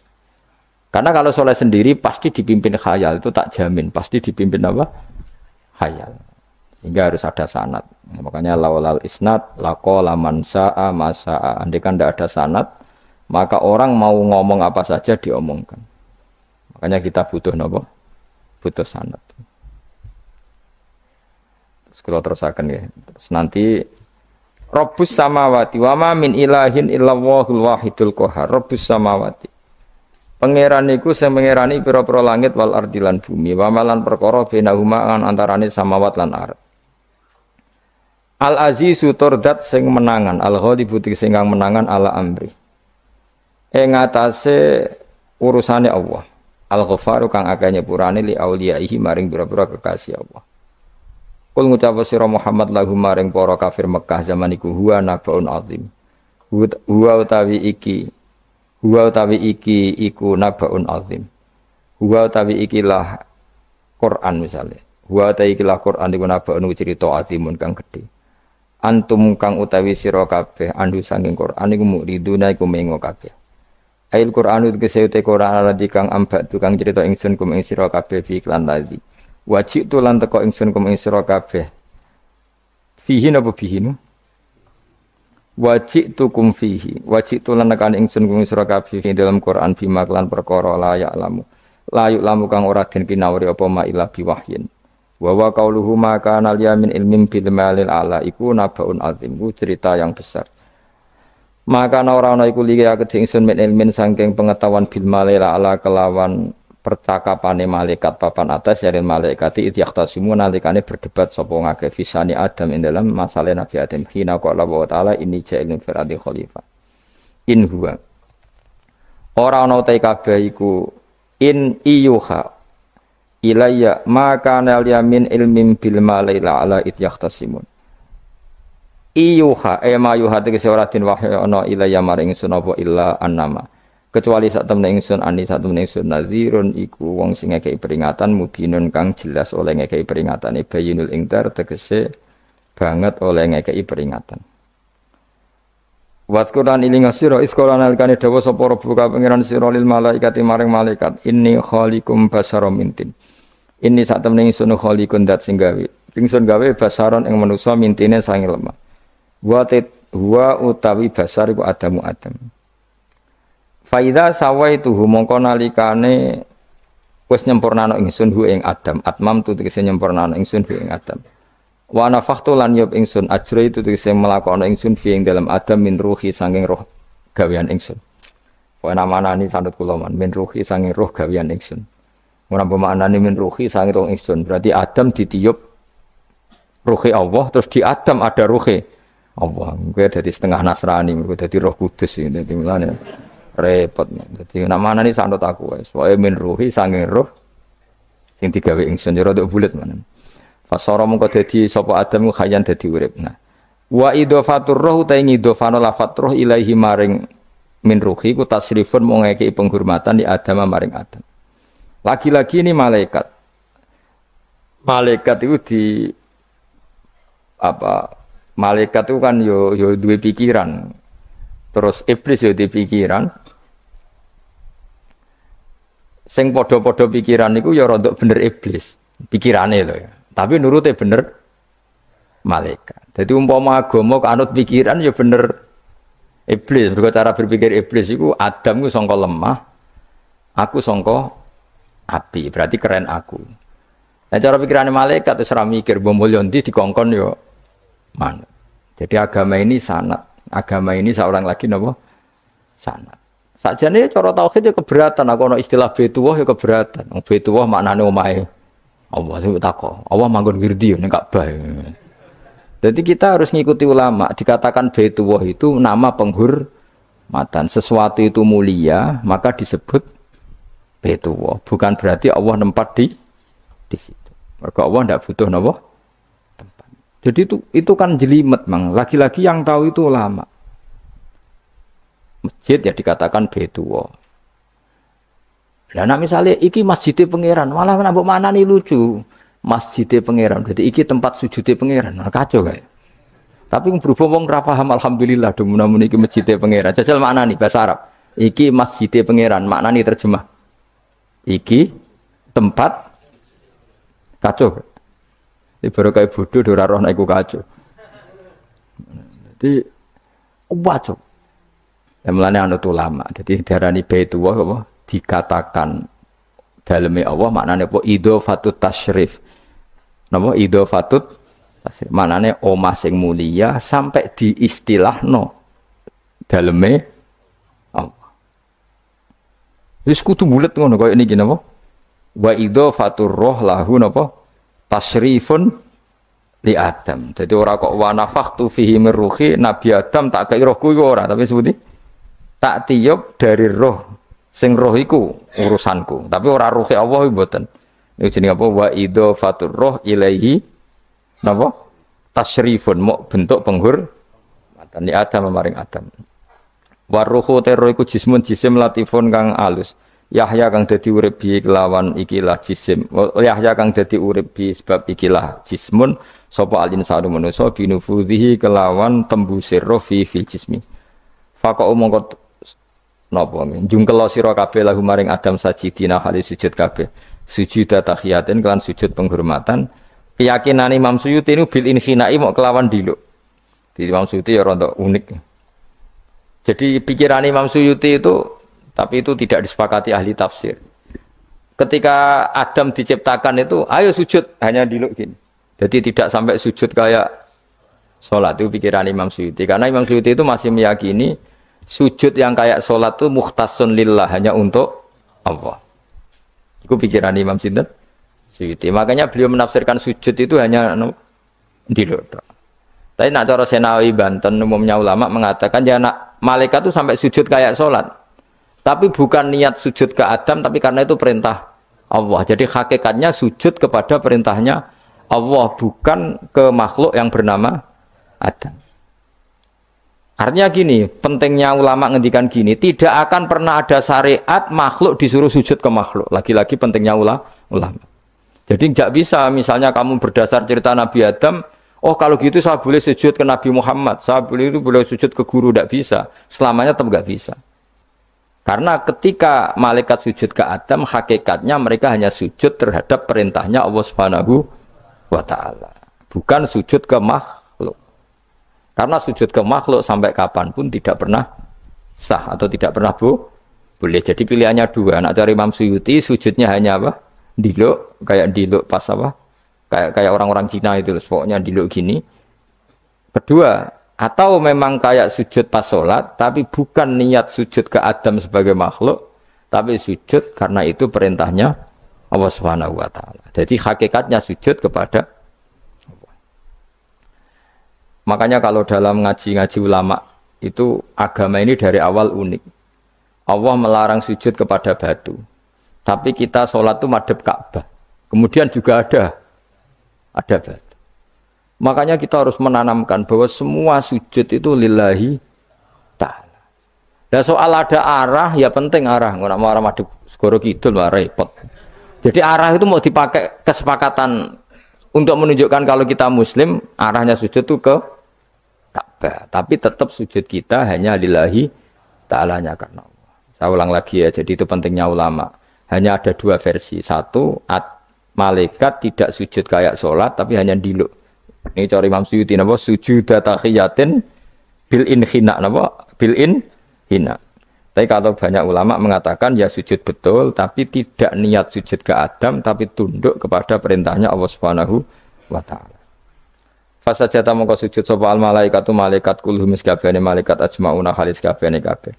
Karena kalau soleh sendiri pasti dipimpin khayal, itu tak jamin pasti dipimpin apa? Khayal. Sehingga harus ada sanad. Makanya laulal isnad laqala man sa'a masa'a. Andai kan tidak ada sanad, maka orang mau ngomong apa saja diomongkan. Makanya kita butuh apa? Butuh sanad. Sekolah terusaken ya. Terus nanti Rabbus samawati wa ma min ilahin illallahul wahidul qahar. Rabbus samawati. Pangeran niku sing pangerani pira-pira langit wal ardi lan bumi. Wa malan perkara benahuma antarane samawat lan ard. Al azizu turdat sing menangan, al ghalibu sing kang menangan ala amri. Ing atase urusane Allah. Al ghafaru kang akeh nyepurane li auliyaihi maring pira-pira kekasih Allah. Kul ngucap sira Muhammad lahum maring para kafir Mekah zaman iku huwa nabaun azim. Huwa utawi iki iku nabaun azim. Huwa utawi ikilah Quran misalnya. Huwa utawi ikilah Quran iku nabaun cerita azimun kang gedhe. Antum kang utawi sira kabeh andu saking Quran iku muriduna iku mengo kabeh. Ail Quran itu keseute Quran alati kang ambak tukang cerita ingsun kum ing sira kabeh fi iklan lazi. Wajib tu lan teko ingsun kum ing sira kabeh. Fihi napa fihi nu? Wajib tu kum fihi. Wajib tu lan nekan ingsun kum sira kabeh fi dalam Quran bima lan perkara layak lamu. Layuk lamu kang ora den kinawri apa ma ila biwahyin. Wa wa qauluhu ma kana liyamin ilmin bil malil ala iku nabaun azim ku cerita yang besar. Maka ora ana iku liya kedhe ingsun min ilmin saking pengetahuan bil malil ala kelawan percakapane malaikat papan atas ya malaikati idyaqtasimu nalikane berdebat sapa ngake fisani Adam ing dalam masalah Nabi Adam hina qala wa ta'ala inni ja'ilun fil ardi khalifah. In huwa ora ana ta kabeh iku in iyuha ilayya maka nal yamin ilmin bil malaila ala idyaqtasimun iyuha ma yuha tegese ora den wahyu ana ilayya maring ingsun apa illa annama kecuali sak temne ingsun ani sak temne ingsun nazirun iku wong sing ngekeki peringatan mubinun kang jelas oleh ngekeki peringatane bayinul ingdar tegese banget oleh ngekeki peringatan. Waskuran ilinga sira iskola nalikane dawa sapa Rabbuka pangeran sira lil malaikati maring malaikat inni khaliqum basaram mintin. Inni sak temene ingsun khaliqun dat sing gawe. Ingsun gawe basaron ing manusa mintine sange lemah. Wa utawi basar iku Adamu Adam. Faida sawaituhu mongko nalikane wis nyempurnana ingsun hu ing Adam. Atmam tu tegese nyempurnana ingsun hu ing Adam. Wa nafakhtu lan yub ingsun ajra itu tegese melakoni ingsun fi ing dalam Adam min ruhi saking roh gawean ingsun. Wa namanani sanut kula man min ruhi saking roh gawean ingsun. Ora pemaknane min ruhi saking roh ingsun. Berarti Adam ditiup ruhi Allah terus di Adam ada ruhi Allah. Kuwi dadi setengah Nasrani, kuwi dadi Roh Kudus iki dadi mulane repot. Dadi namanani sanut aku wis. Pokoke min ruhi saking roh sing digawe ingsun ya rada bulet manen. Fasara mongko dadi sapa Adam khayan dadi urip. Nah. Wa idhofatur roh utahe ngidhofano lafat roh ilaihi maring min ruhi ku tasrifun mung ngekeki penghormatan di Adam maring Adam. Lagi-lagi ini malaikat. Malaikat itu di apa? Malaikat itu kan yo duwe pikiran. Terus iblis yo duwe pikiran. Sing padha-padha pikiran niku ya rada bener iblis. Pikirane lho ya. Tapi nurute bener malaikat. Jadi umpama agama kanut pikiran ya bener iblis. Mergo cara berpikir iblis iku Adam ku sangka lemah, aku sangka api. Berarti keren aku. Nah cara pikirane malaikat wis ora mikir mbok mulya ndi dikongkon ya manut. Jadi agama ini sanad. Agama ini seorang lagi napa? Sanad. Sakjane cara tauhid ya keberatan. Aku ana istilah Baitullah ya keberatan. Baitullah maknane omahe Allah itu takok, Allah manggon wirdi ning Ka'bah. Jadi kita harus ngikuti ulama. Dikatakan Baitullah itu nama penghormatan. Sesuatu itu mulia, maka disebut Baitullah. Bukan berarti Allah nempat di situ. Maka Allah tidak butuh napa tempat. Jadi itu kan jelimet, mang. Lagi-lagi yang tahu itu ulama. Masjid ya dikatakan Baitullah. Lah nek misale iki masjide pangeran, malah nambah maknane lucu. Masjide pangeran. Jadi iki tempat sujude pangeran. Nah, kacau kae. Tapi berhubung wong ora paham alhamdulillah demun-demun iki masjide pangeran. Jajal maknane bahasa Arab. Iki masjide pangeran, maknane terjemah. Iki tempat kacau. Ibarat kayak bodoh ora roh nek iku kacau. Jadi kacau. Ya mulane anut ulama. Jadi diarani Baitullah apa? Dikatakan daleme Allah maknane apa idhofatut tasyrif. Napa idhofatut Manane omah sing mulia sampai diistilahno daleme Allah. Wis kudu bulet ngono kaya niki napa? Wa idzafatur roh lahu napa? Tasrifun li Adam. Jadi ora kok wa nafakhtu fihi min ruhi Nabi Adam tak kei rohku iku ora, tapi sebuti tak tiup dari roh sing roh iku urusanku, tapi ora ruhi Allah mboten. Niku jenenge apa? Wa idzafatur roh ilaihi napa? Tasrifun mok bentuk penghormatan li Adam maring Adam. Waruhu terro iku jismun jisim latifun kang alus. Yahya kang dadi urip bi kelawan ikilah jisim. Yahya kang dadi urip bi sebab ikilah jismun sapa alin sadu manusa binufudhihi kelawan tembusir roh fi fil jismi. Faka mongko napa njungkel sira kabeh lahu maring Adam sajidina hali sujud kabeh. Sujud tahiyatin kelan sujud penghormatan. Keyakinan Imam Suyuti ini bil inhinai mok kelawan diluk. Di Imam Suyuti ya rada unik. Jadi pikiran Imam Suyuti itu, tapi itu tidak disepakati ahli tafsir. Ketika Adam diciptakan itu, ayo sujud, hanya diluk gini. Jadi tidak sampai sujud kayak sholat, itu pikiran Imam Suyuti. Karena Imam Suyuti itu masih meyakini sujud yang kayak sholat itu mukhtasun lillah, hanya untuk Allah. Itu pikiran Imam Suyuti. Makanya beliau menafsirkan sujud itu hanya diluk. Tapi nak cara Senawi Banten umumnya ulama mengatakan ya nak malaikat itu sampai sujud kayak sholat. Tapi bukan niat sujud ke Adam, tapi karena itu perintah Allah. Jadi hakikatnya sujud kepada perintahnya Allah, bukan ke makhluk yang bernama Adam. Artinya gini, pentingnya ulama ngendikan gini, tidak akan pernah ada syariat makhluk disuruh sujud ke makhluk. Lagi-lagi pentingnya ulama. Jadi tidak bisa misalnya kamu berdasar cerita Nabi Adam, oh kalau gitu saya boleh sujud ke Nabi Muhammad, saya boleh sujud ke guru, tidak bisa. Selamanya tetap nggak bisa. Karena ketika malaikat sujud ke Adam, hakikatnya mereka hanya sujud terhadap perintahnya Allah Subhanahu wa Ta'ala, bukan sujud ke makhluk. Karena sujud ke makhluk sampai kapanpun tidak pernah sah atau tidak pernah boleh. Jadi pilihannya dua. Nak cari Imam Suyuti sujudnya hanya apa? Diluk, kayak diluk pas apa? Kayak orang-orang Cina itu, pokoknya diluk gini. Kedua, atau memang kayak sujud pas sholat, tapi bukan niat sujud ke Adam sebagai makhluk, tapi sujud karena itu perintahnya Allah Subhanahu wa Ta'ala. Jadi hakikatnya sujud kepada Allah. Makanya kalau dalam ngaji-ngaji ulama itu agama ini dari awal unik. Allah melarang sujud kepada batu, tapi kita sholat itu madhep Ka'bah. Kemudian juga ada batu. Makanya kita harus menanamkan bahwa semua sujud itu lillahi ta'ala. Dan soal ada arah, ya penting arah. Nggak mau arah madhep segoro kidul, lah repot. Jadi arah itu mau dipakai kesepakatan untuk menunjukkan kalau kita muslim, arahnya sujud itu ke Ka'bah. Tapi tetap sujud kita hanya lillahi ta'alanya karena Allah. Saya ulang lagi ya, jadi itu pentingnya ulama. Hanya ada dua versi. Satu, malaikat tidak sujud kayak sholat, tapi hanya diluk. Ini cara Imam Suyuti, napa? Sujud tahiyatin bil inhina, napa? Bil inhina. Tapi kalau banyak ulama mengatakan ya sujud betul, tapi tidak niat sujud ke Adam, tapi tunduk kepada perintahnya Allah Subhanahu wa Ta'ala. Fasajata mongko sujud sapa al malaikatu malaikat kulluhum sakabehane malaikat ajmauna khalis kabehane kabeh.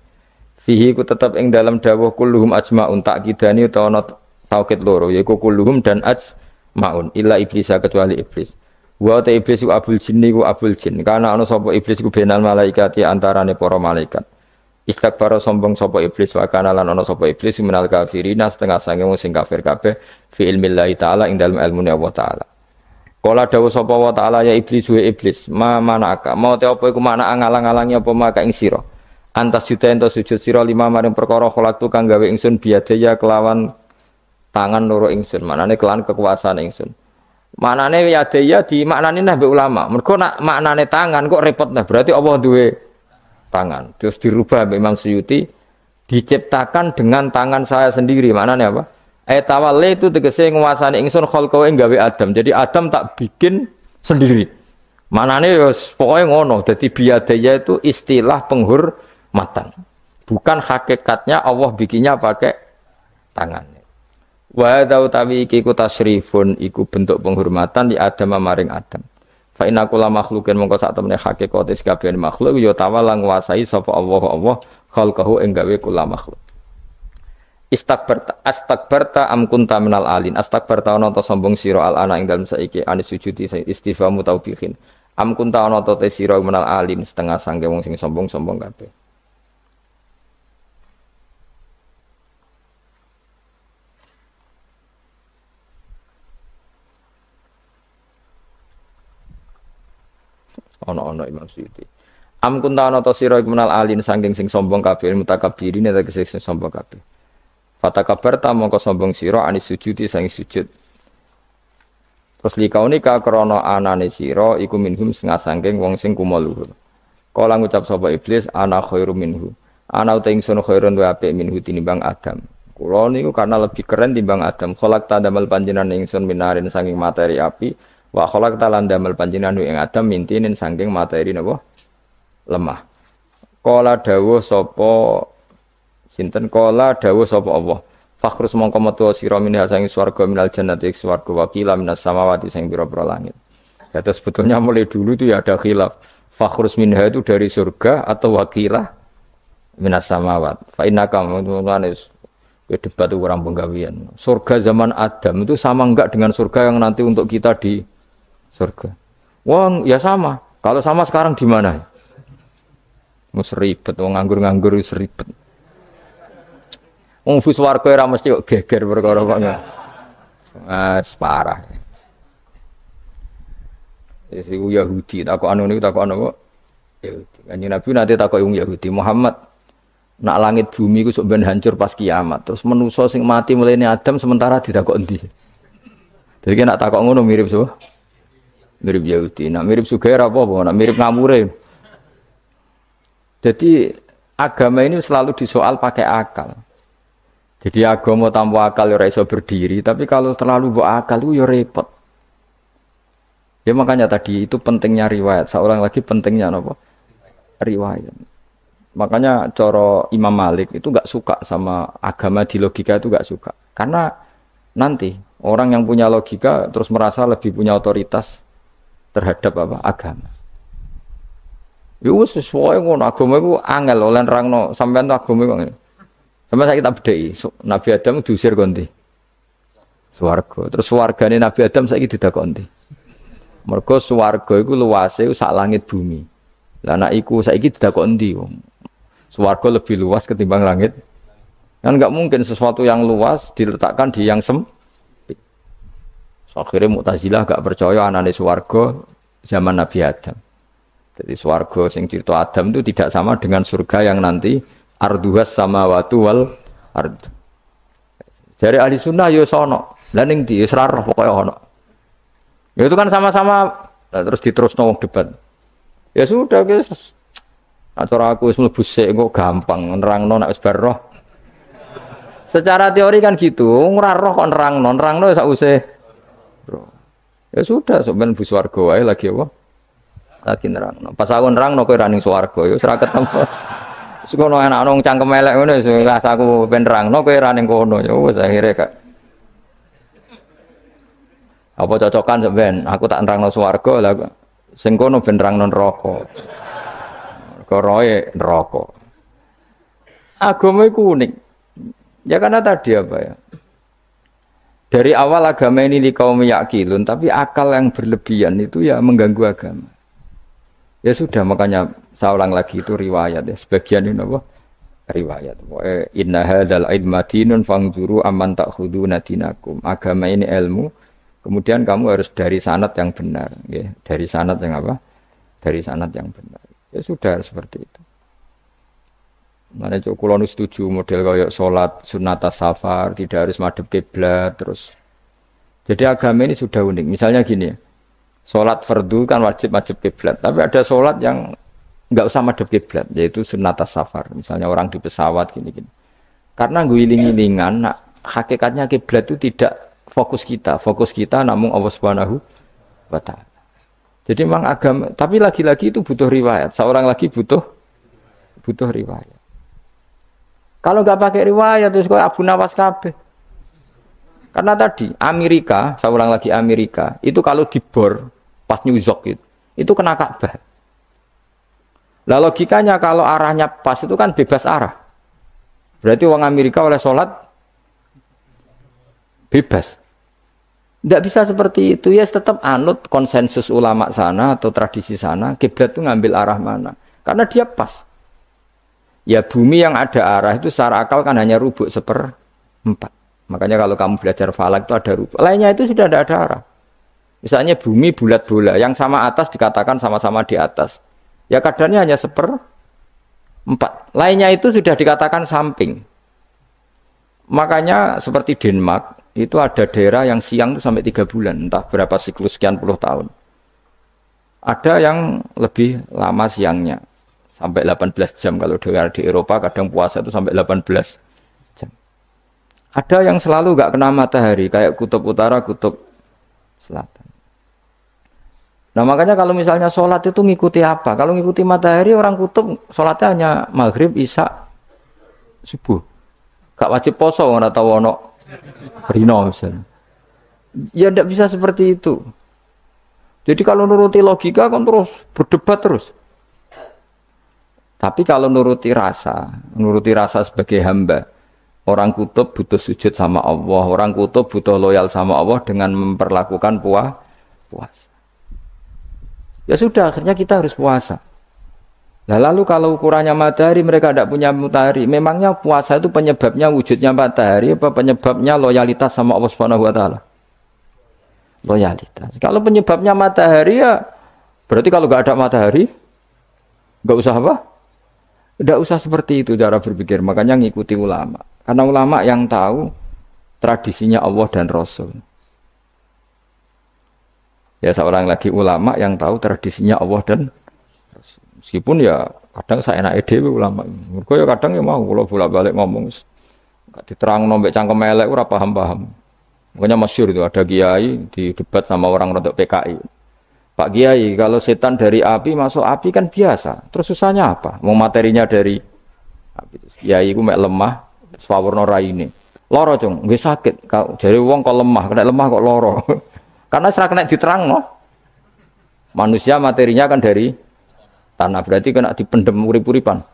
Fihi ku tetap ing dalam dawuh kulluhum ajmaun takkidani utawa taukid loro yaiku kulluhum dan ajmaun illa iblis kecuali iblis. Wa ta iblis ku abul jinni ku abul jin. Karena ana sapa iblis ku benal malaikati antarane para malaikat. Istakbara sombong sapa iblis wa kana lan ana sapa iblis minal kafirina setengah sange wong sing kafir kabeh fi ilmillahi taala ing dalem ilmune Allah taala. Kala dawuh sapa wa taala ya iblis wa iblis ma manaka mau te apa iku mana ngalang-alangi apa maka ing sira. Antas juta ento sujud sira lima maring perkara kholaktu kang gawe ingsun biadaya kelawan tangan loro ingsun. Manane kelawan kekuasaan ingsun. Maknane yadaya di maknane nah mbek ulama. Mergo nak maknane tangan kok repot nah. Berarti Allah duwe tangan. Terus dirubah mbek Imam Suyuti diciptakan dengan tangan saya sendiri. Maknane apa? Tawalli itu tegese nguasani ingsun khalqawe gawe Adam. Jadi Adam tak bikin sendiri. Maknane ya pokoke ngono. Dadi biadaya itu istilah penghormatan. Bukan hakikatnya Allah bikinnya pakai tangannya. Wa hadza utawi iki ku tasrifun iku bentuk penghormatan di Adam maring Adam. Fa inna kulla makhluqin mongko sak temene hakikate kabeh makhluk ya tawala nguasai sapa Allah khalqahu ing gawe kulla makhluk. Astakbarta am kunta minal alin. Astakbarta ana ta sombong sira al ana ing dalem saiki anis sujudi istifamu taubihin. Am kunta ana ta sira minal alin setengah sangge wong sing sombong-sombong kabeh. Ono Imam Suyuti. Am kunta ana ta sira minal alin saking sing sombong kabeh mutakabbirin tegese sing sombong kabeh. Fatakabarta mongko sombong sira anis sujudi sang sujud. Terus likaunika krana anane sira iku minhum setengah saking wong sing kumo luhur. Kala ngucap sapa iblis ana khairu minhu. Ana uta ingsun khairun wa apik minhu tinimbang Adam. Kula niku karena lebih keren timbang Adam. Kholak tadamel panjenengan ingsun minarin saking materi api. Wa kholak talan damel panjenengan ing Adam mintinin saking materi napa lemah. Kala dawuh sapa sinten kala dawuh sapa Allah fakhrus mongko metu sira minha sang swarga minal jannati swarga wakila minas samawati sing pira-pira langit. Ya sebetulnya mulai dulu itu ya ada khilaf fakhrus minha itu dari surga atau wakila minas samawat fa innaka munanis debat orang penggawean surga zaman Adam itu sama enggak dengan surga yang nanti untuk kita di surga. Wong ya sama, kalau sama sekarang di mana? Mus ribet wong nganggur-nganggur wis ribet. Wong bus warga ora mesti kok geger perkara kok. Parah. Iku Yahudi takok anu niku takok apa? Yahudi. Kanjeng Nabi nanti takok wong Yahudi, Muhammad nak langit bumi ku sok ben hancur pas kiamat. Terus manusa sing mati mulane Adam sementara ditakok endi? Jadi nak takok ngono mirip so. Mirip Yahudi. Nak mirip Sugair apa-apa, nak mirip ngamure. Jadi agama ini selalu disoal pakai akal. Jadi agama tanpa akal ya ora iso berdiri, tapi kalau terlalu mbok akal itu ya repot. Ya makanya tadi itu pentingnya riwayat. Seorang lagi pentingnya apa? Riwayat. Makanya cara Imam Malik itu enggak suka sama agama di logika itu enggak suka. Karena nanti orang yang punya logika terus merasa lebih punya otoritas terhadap apa? Agama. Ya wis sesuai ngono agama iku angel oleh nerangno sampean agama iku. Sampai saya kita bedai, Nabi Adam diusir konti, swarga. Terus swargane Nabi Adam saya tidak konti. Mergo swarga itu luasnya sak langit bumi. Lah anak iku saya tidak konti. Swarga lebih luas ketimbang langit. Kan nggak mungkin sesuatu yang luas diletakkan di yang sempit. So, akhirnya Mu'tazilah gak percaya anane swarga zaman Nabi Adam. Jadi swarga sing cerita Adam itu tidak sama dengan surga yang nanti arduhas samawati wal ard. Dari ahli sunnah yo sono, lan ning di Israel pokoke ono. Ya itu kan sama-sama terus diterusno wong debat. Ya sudah guys. Acara aku wis mlebu sik kok gampang nerangno nek wis bar roh. Secara teori kan gitu, ora roh kok nerangno sakwise. Ya sudah sampean bu swarga wae lagi apa? Lagi nerangno. Pas aku nerangno kowe ra ning swarga ya wis ra ketemu. Sekono enak nang cangkem elek ngono wis aku ben nerangno kowe ra ning kono ya wis akhire gak. Apa cocokan sampean? Aku tak nerangno swarga lah sing kono ben nerangno neraka. Koroe neraka. Agama iku unik. Ya karena tadi apa ya? Dari awal agama ini li kaum yaqilun, tapi akal yang berlebihan itu ya mengganggu agama. Ya sudah makanya saya ulang lagi itu riwayat ya. Sebagian ini apa? Riwayat. Inna hadzal ilma dinun fangzuru amman ta'khuduna dinakum. Agama ini ilmu. Kemudian kamu harus dari sanad yang benar, ya. Dari sanad yang apa? Dari sanad yang benar. Ya sudah seperti itu. Mana cok kula nu setuju model kayak salat sunat safar tidak harus madhep kiblat terus. Jadi agama ini sudah unik. Misalnya gini ya. Salat fardu kan wajib kiblat, tapi ada salat yang enggak usah madhep kiblat yaitu sunat safar. Misalnya orang di pesawat gini-gini. Karena guling-gilingan nah, hakikatnya kiblat itu tidak fokus kita namun Allah Subhanahu wa taala. Jadi memang agama, tapi lagi-lagi itu butuh riwayat. Seorang lagi butuh riwayat. Kalau nggak pakai riwayat terus kok Abu Nawas kabeh. Karena tadi Amerika, saya ulang lagi Amerika, itu kalau dibor pas New York itu kena Ka'bah. Lah logikanya kalau arahnya pas itu kan bebas arah. Berarti orang Amerika oleh sholat bebas. Tidak bisa seperti itu, ya tetap anut konsensus ulama sana atau tradisi sana, kiblat itu ngambil arah mana. Karena dia pas. Ya bumi yang ada arah itu secara akal kan hanya rubuk 1/4. Makanya kalau kamu belajar falak itu ada rubuk. Lainnya itu sudah ada arah. Misalnya bumi bulat bola, yang sama atas dikatakan sama-sama di atas. Ya kadarnya hanya 1/4. Lainnya itu sudah dikatakan samping. Makanya seperti Denmark, itu ada daerah yang siang itu sampai 3 bulan, entah berapa siklus sekian puluh tahun. Ada yang lebih lama siangnya, sampai 18 jam. Kalau di Eropa kadang puasa itu sampai 18 jam. Ada yang selalu nggak kena matahari, kayak kutub utara, kutub selatan. Nah makanya kalau misalnya sholat itu ngikuti apa? Kalau ngikuti matahari, orang kutub sholatnya hanya maghrib, isya, subuh. Gak wajib poso, nggak tahu ono rino misalnya. Ya tidak bisa seperti itu. Jadi kalau nuruti logika kan terus berdebat terus. Tapi kalau nuruti rasa sebagai hamba, orang kutub butuh sujud sama Allah, orang kutub butuh loyal sama Allah dengan memperlakukan puasa. Ya sudah, akhirnya kita harus puasa. Nah, lalu kalau ukurannya matahari, mereka tidak punya matahari. Memangnya puasa itu penyebabnya wujudnya matahari apa penyebabnya loyalitas sama Allah Subhanahu wa taala? Loyalitas. Kalau penyebabnya matahari ya berarti kalau nggak ada matahari nggak usah apa? Nggak usah seperti itu cara berpikir. Makanya ngikuti ulama. Karena ulama yang tahu tradisinya Allah dan Rasul. Ya seorang lagi ulama yang tahu tradisinya Allah dan Rasul. Meskipun ya kadang saya enak ide ulama. Mergo ya kadang ya mau kalau bolak-balik ngomong gak diterang nombek cangkem elek ora paham-paham. Makanya masyhur itu ada kiai di debat sama orang rodok PKI. Pak Kiai, kalau setan dari api masuk api kan biasa. Terus susahnya apa? Mau materinya dari api. Kiai ku mek lemah, swawarna raine. Loro, Cung, nggih sakit. Jare wong kok lemah, kena lemah kok loro. Karena serak kena diterang, no? Manusia materinya kan dari tanah, berarti kena dipendem urip-uripan.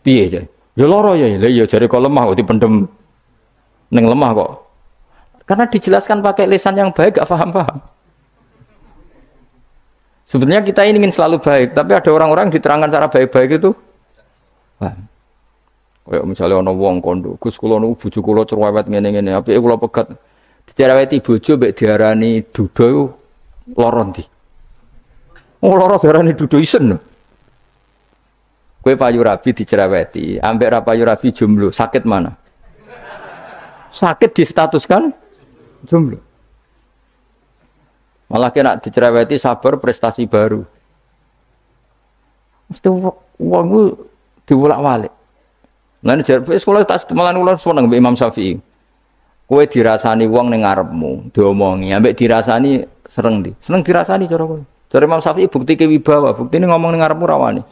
Piye aja? Ya loro ya, lah ya jare kok lemah kok dipendem ning lemah kok. Karena dijelaskan pakai lisan yang baik gak paham-paham. Sebenarnya kita ini ingin selalu baik, tapi ada orang-orang diterangkan cara baik-baik itu. Wah. Kayak misalnya ana wong kondo, Gus kula niku bojo kula cerewet ngene-ngene, apike kula pegat dicereweti bojo mbek diarani duda lara ndi? Oh lara diarani duda isen. Kowe payu rabi dicereweti, ambek ra payu rabi jomblo, sakit mana? Sakit distatuskan jomblo. Malah kena dicereweti sabar prestasi baru. Mesti wong ku diwolak-walik. Lan jarpe sekolah tak malan ulang seneng mbek Imam Syafi'i. Kowe dirasani wong ning ngarepmu, diomongi, ambek dirasani seneng ndi? Seneng dirasani cara kowe. Cara Imam Syafi'i bukti kewibawa, buktine ngomong ning ngarepmu rawani.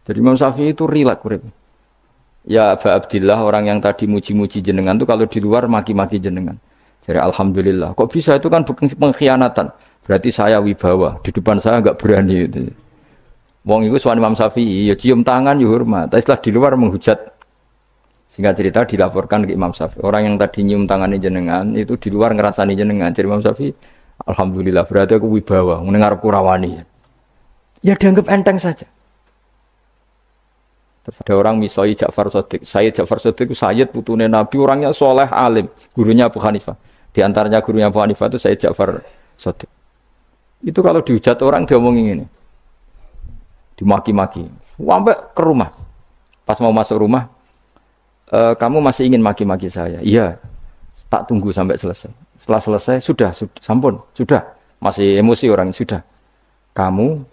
Jadi Imam Syafi'i itu rileks urip. Ya Aba Abdillah orang yang tadi muji-muji jenengan itu kalau di luar maki-maki jenengan. Jadi alhamdulillah. Kok bisa itu kan bukan pengkhianatan. Berarti saya wibawa, di depan saya enggak berani itu. Wong iku suami Imam Syafi'i, ya cium tangan ya hormat. Tapi setelah di luar menghujat. Singkat cerita dilaporkan ke Imam Syafi'i. Orang yang tadi nyium tangannya jenengan itu di luar ngerasani jenengan. Jadi Imam Syafi'i, alhamdulillah berarti aku wibawa, mendengar kurawani. Ya dianggap enteng saja. Terus ada orang misoi Ja'far Shadiq. Sayyid Ja'far Shadiq itu Sayyid putune Nabi, orangnya soleh alim, gurunya Abu Hanifah. Di antaranya gurunya Abu Hanifah itu Sayyid Ja'far Shadiq. Itu kalau dihujat orang diomongin ini, dimaki-maki, sampai ke rumah. Pas mau masuk rumah, kamu masih ingin maki-maki saya? Iya, tak tunggu sampai selesai. Setelah selesai, sudah, sampun, sudah. Masih emosi orang, sudah. Kamu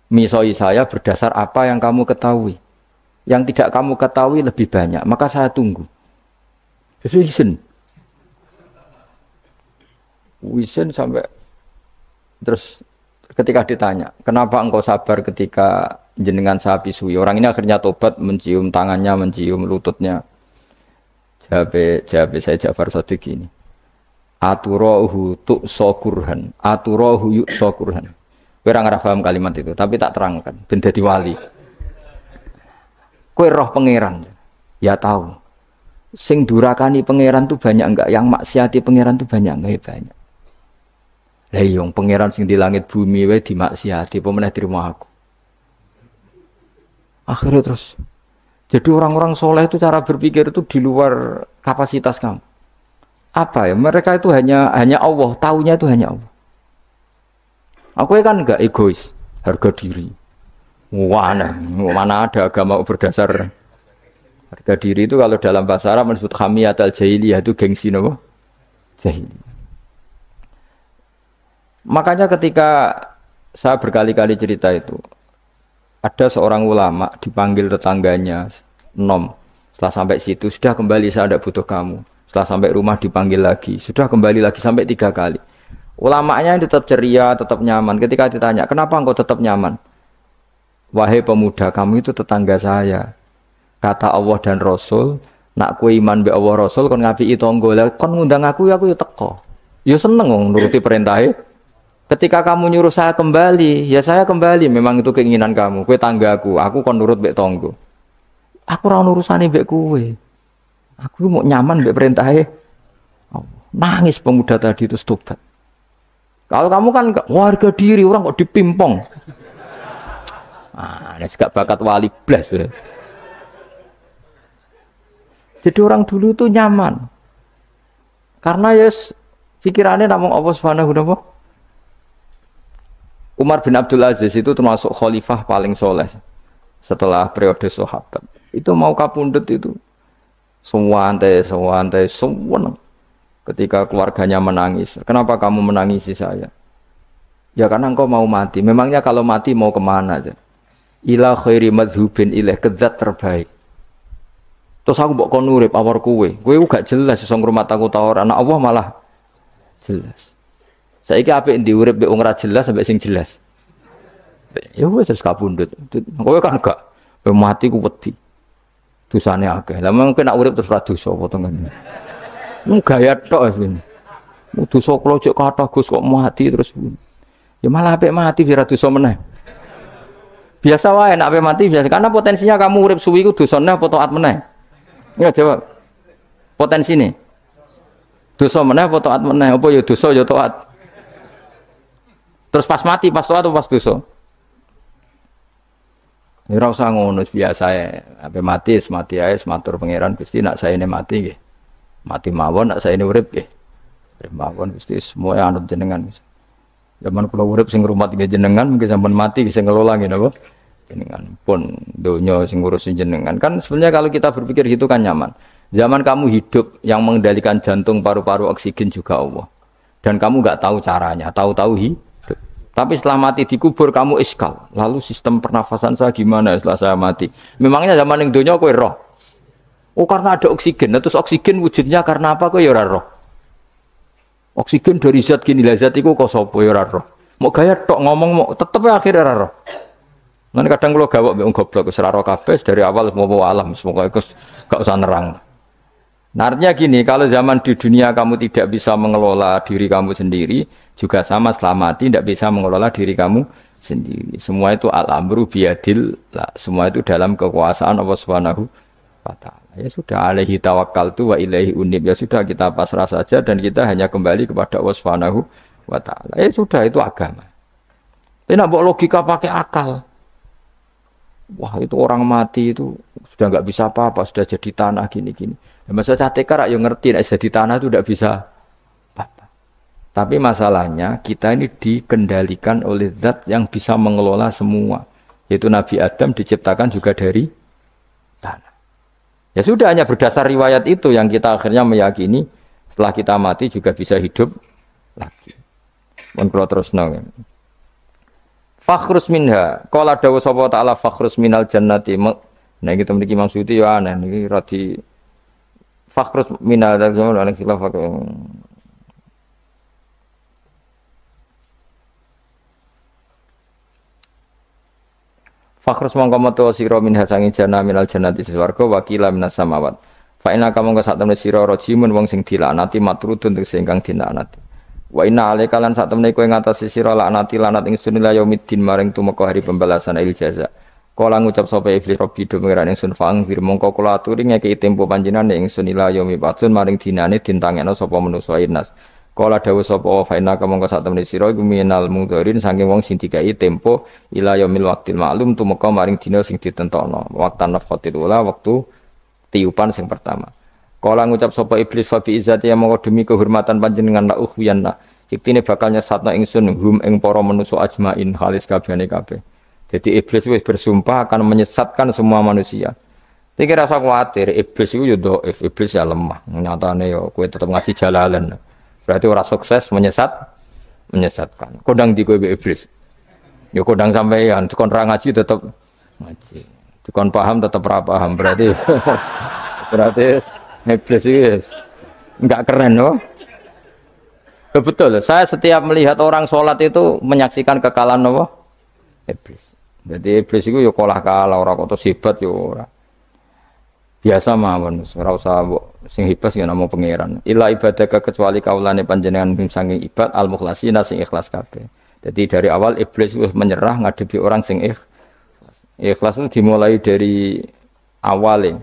misoi saya berdasar apa yang kamu ketahui. Yang tidak kamu ketahui lebih banyak, maka saya tunggu. Wisen sampai terus ketika ditanya, kenapa engkau sabar ketika jenengan saya pisui? Orang ini akhirnya tobat, mencium tangannya, mencium lututnya. Jawab saya Ja'far Shadiq ini. Aturahu tu'so kurhan, aturahu yu'so kurhan. Kowe ora paham kalimat itu, tapi tak terangkan ben dadi wali. Kowe roh pangeran. Ya tahu. Sing durakani pangeran tuh banyak enggak? Yang maksiati pangeran tuh banyak enggak? Ya banyak. Lah iya pangeran sing di langit bumi wae dimaksiati, apa meneh dirimo aku. Akhirnya terus. Jadi orang-orang soleh itu cara berpikir itu di luar kapasitas kamu. Apa ya? Mereka itu hanya Allah, taunya itu hanya Allah. Aku kan enggak egois, harga diri. Mana ada agama berdasar harga diri itu kalau dalam bahasa Arab disebut hamiyatul jahiliyah itu gengsi napa? Jahiliyah. Makanya ketika saya berkali-kali cerita itu, ada seorang ulama dipanggil tetangganya, nom. Setelah sampai situ, sudah kembali saya tidak butuh kamu. Setelah sampai rumah dipanggil lagi, sudah kembali lagi sampai 3 kali. Ulamanya tetap ceria, tetap nyaman. Ketika ditanya, kenapa engkau tetap nyaman? Wahai pemuda, kamu itu tetangga saya. Kata Allah dan Rasul, nak kue iman be Allah Rasul, kon ngapi tonggo, kon ngundang aku ya teko. Ya seneng nuruti perintahnya. Ketika kamu nyuruh saya kembali, ya saya kembali. Memang itu keinginan kamu. Kue tanggaku, aku kon nurut be tonggo. Aku ora urusane be kue. Aku mau nyaman be perintahnya. Nangis pemuda tadi itu tobat. Kalau kamu kan warga diri, orang kok dipimpong. Ini gak bakat wali blas. Jadi orang dulu itu nyaman. Karena yes, pikirannya namung Allah Subhanahu wa ta'ala. Umar bin Abdul Aziz itu termasuk khalifah paling soleh setelah periode sahabat. Itu mau kapundhut itu semua ketika keluarganya menangis. Kenapa kamu menangisi saya? Ya karena engkau mau mati. Memangnya kalau mati mau kemana aja? Ila khairi madhubin ilaih, ke zat terbaik. Terus aku mbok kon urip awar kowe gak jelas iso ngrumat aku ta ora. Anak Allah malah jelas. Saiki apik ndi urip mbek wong ora jelas sampai sing jelas. Ya wis kapundhut. Kowe kan gak mati ku wedi. Dosane akeh. Lah mengko nek urip terus ra dosa apa to ngene. Gaya tok wis ben. Dosa kula cek kathah Gus kok mati terus. Ya malah apik mati ora dosa meneh. Biasa wae nek apik mati biasa karena potensinya kamu urip suwi ku dosane apa taat meneh. Ya jawab. Potensine. Dosa meneh apa taat meneh? Apa ya dosa ya taat. Terus pas mati, pas taat atau pas dosa? Ya ora usah ngono biasa ya. Ape mati, mati ae matur pangeran Gusti nak saene mati nggih. Mati mawon nak saene urip nggih. Urip mawon Gusti semua anut jenengan. Zaman kula urip sing ngrumat nggih jenengan, mungkin sampean mati sing ngelola nggih napa? Jenengan pun donya sing ngurusin jenengan. Kan sebenarnya kalau kita berpikir gitu kan nyaman. Zaman kamu hidup yang mengendalikan jantung, paru-paru, oksigen juga Allah. Dan kamu enggak tahu caranya, tahu-tahu hidup. Tapi setelah mati dikubur kamu iskal. Lalu sistem pernafasan saya gimana setelah saya mati? Memangnya zaman yang dunia kowe roh. Oh karena ada oksigen. Terus oksigen wujudnya karena apa kowe ya ora roh. Oksigen dari zat gini lah zat iku kok sapa ya ora roh. Mau gaya tok ngomong mau tetep akhir ora roh. Nanti kadang kalau gawak mbek goblok wis ora roh kabeh dari awal mau alam semoga iku gak usah nerang. Nah, artinya gini, kalau zaman di dunia kamu tidak bisa mengelola diri kamu sendiri, juga sama setelah mati tidak bisa mengelola diri kamu sendiri. Semua itu al-amru biyadillah, semua itu dalam kekuasaan Allah Subhanahu wa ta'ala. Ya sudah, alaihi tawakkaltu wa ilaihi unib. Ya sudah, kita pasrah saja dan kita hanya kembali kepada Allah Subhanahu wa ta'ala. Ya sudah, itu agama. Tapi nak bawa logika pakai akal. Wah, itu orang mati itu sudah nggak bisa apa-apa, sudah jadi tanah gini-gini. Masa catekar yang ngerti, jadi tanah itu tidak bisa apa-apa. Tapi masalahnya kita ini dikendalikan oleh zat yang bisa mengelola semua. Yaitu Nabi Adam diciptakan juga dari tanah. Ya sudah, hanya berdasar riwayat itu yang kita akhirnya meyakini setelah kita mati juga bisa hidup lagi. Menurut terus nong. Fakhrus minha, qala dawu sapa ta'ala fakhrus minal jannati. Nah kita memiliki maksud itu ya aneh niki radi fakhrus minal zaman ana khilaf. Fakhrus mongko metu sira minha sange jannah minal jannati swarga wakila minas samawat. Fa inna kamu sak temne sira rajimun wong sing dilaknati matrudun tegese ingkang dilaknati. Wa inna alaika lan sak temene kowe ngatasi sira laknati lanat ingsun ila yaumiddin maring tumeka hari pembalasan il jaza. Kala ngucap sapa iblis Rabbi do pengiran ingsun fang fir mongko kula aturi ngeki tempo panjenengan ingsun ila yaumi batun maring dinane dintangekno sapa manusa inas. Kala dawuh sapa fa inna mongko sak temene sira iku minal mudharin saking wong sing dikai tempo ila yaumil waqtil ma'lum tumeka maring dina sing ditentokno. Waqtan nafqatil ula wektu tiupan sing pertama. Kala ngucap sapa iblis fa bi izzati mongko demi kehormatan panjenengan la ukhwiyanna iktine bakal nyesatno ingsun hum ing para manusa ajmain halis kabehane kabeh. Jadi iblis wis bersumpah akan menyesatkan semua manusia. Iki rasa kuwatir iblis iku yo dhaif, iblis ya lemah. Nyatane yo kowe tetep ngaji jalalan. Berarti ora sukses menyesatkan. Kodang di kowe iblis. Yo kodang sampean dikon ra ngaji tetep ngaji. Dikon paham tetep ra paham berarti iblis itu enggak keren loh. Betul, saya setiap melihat orang sholat itu menyaksikan kekalahan apa? Iblis. Jadi iblis itu ya kalah orang kok hebat ya ora. Biasa mawon, ora usah sing hebat ya namung pangeran. Illa ibadaka kecuali kaulane panjenengan saking ibad al-mukhlasina sing ikhlas kabeh. Jadi dari awal iblis wis menyerah ngadepi orang sing ikhlas. Ikhlas itu dimulai dari awalnya.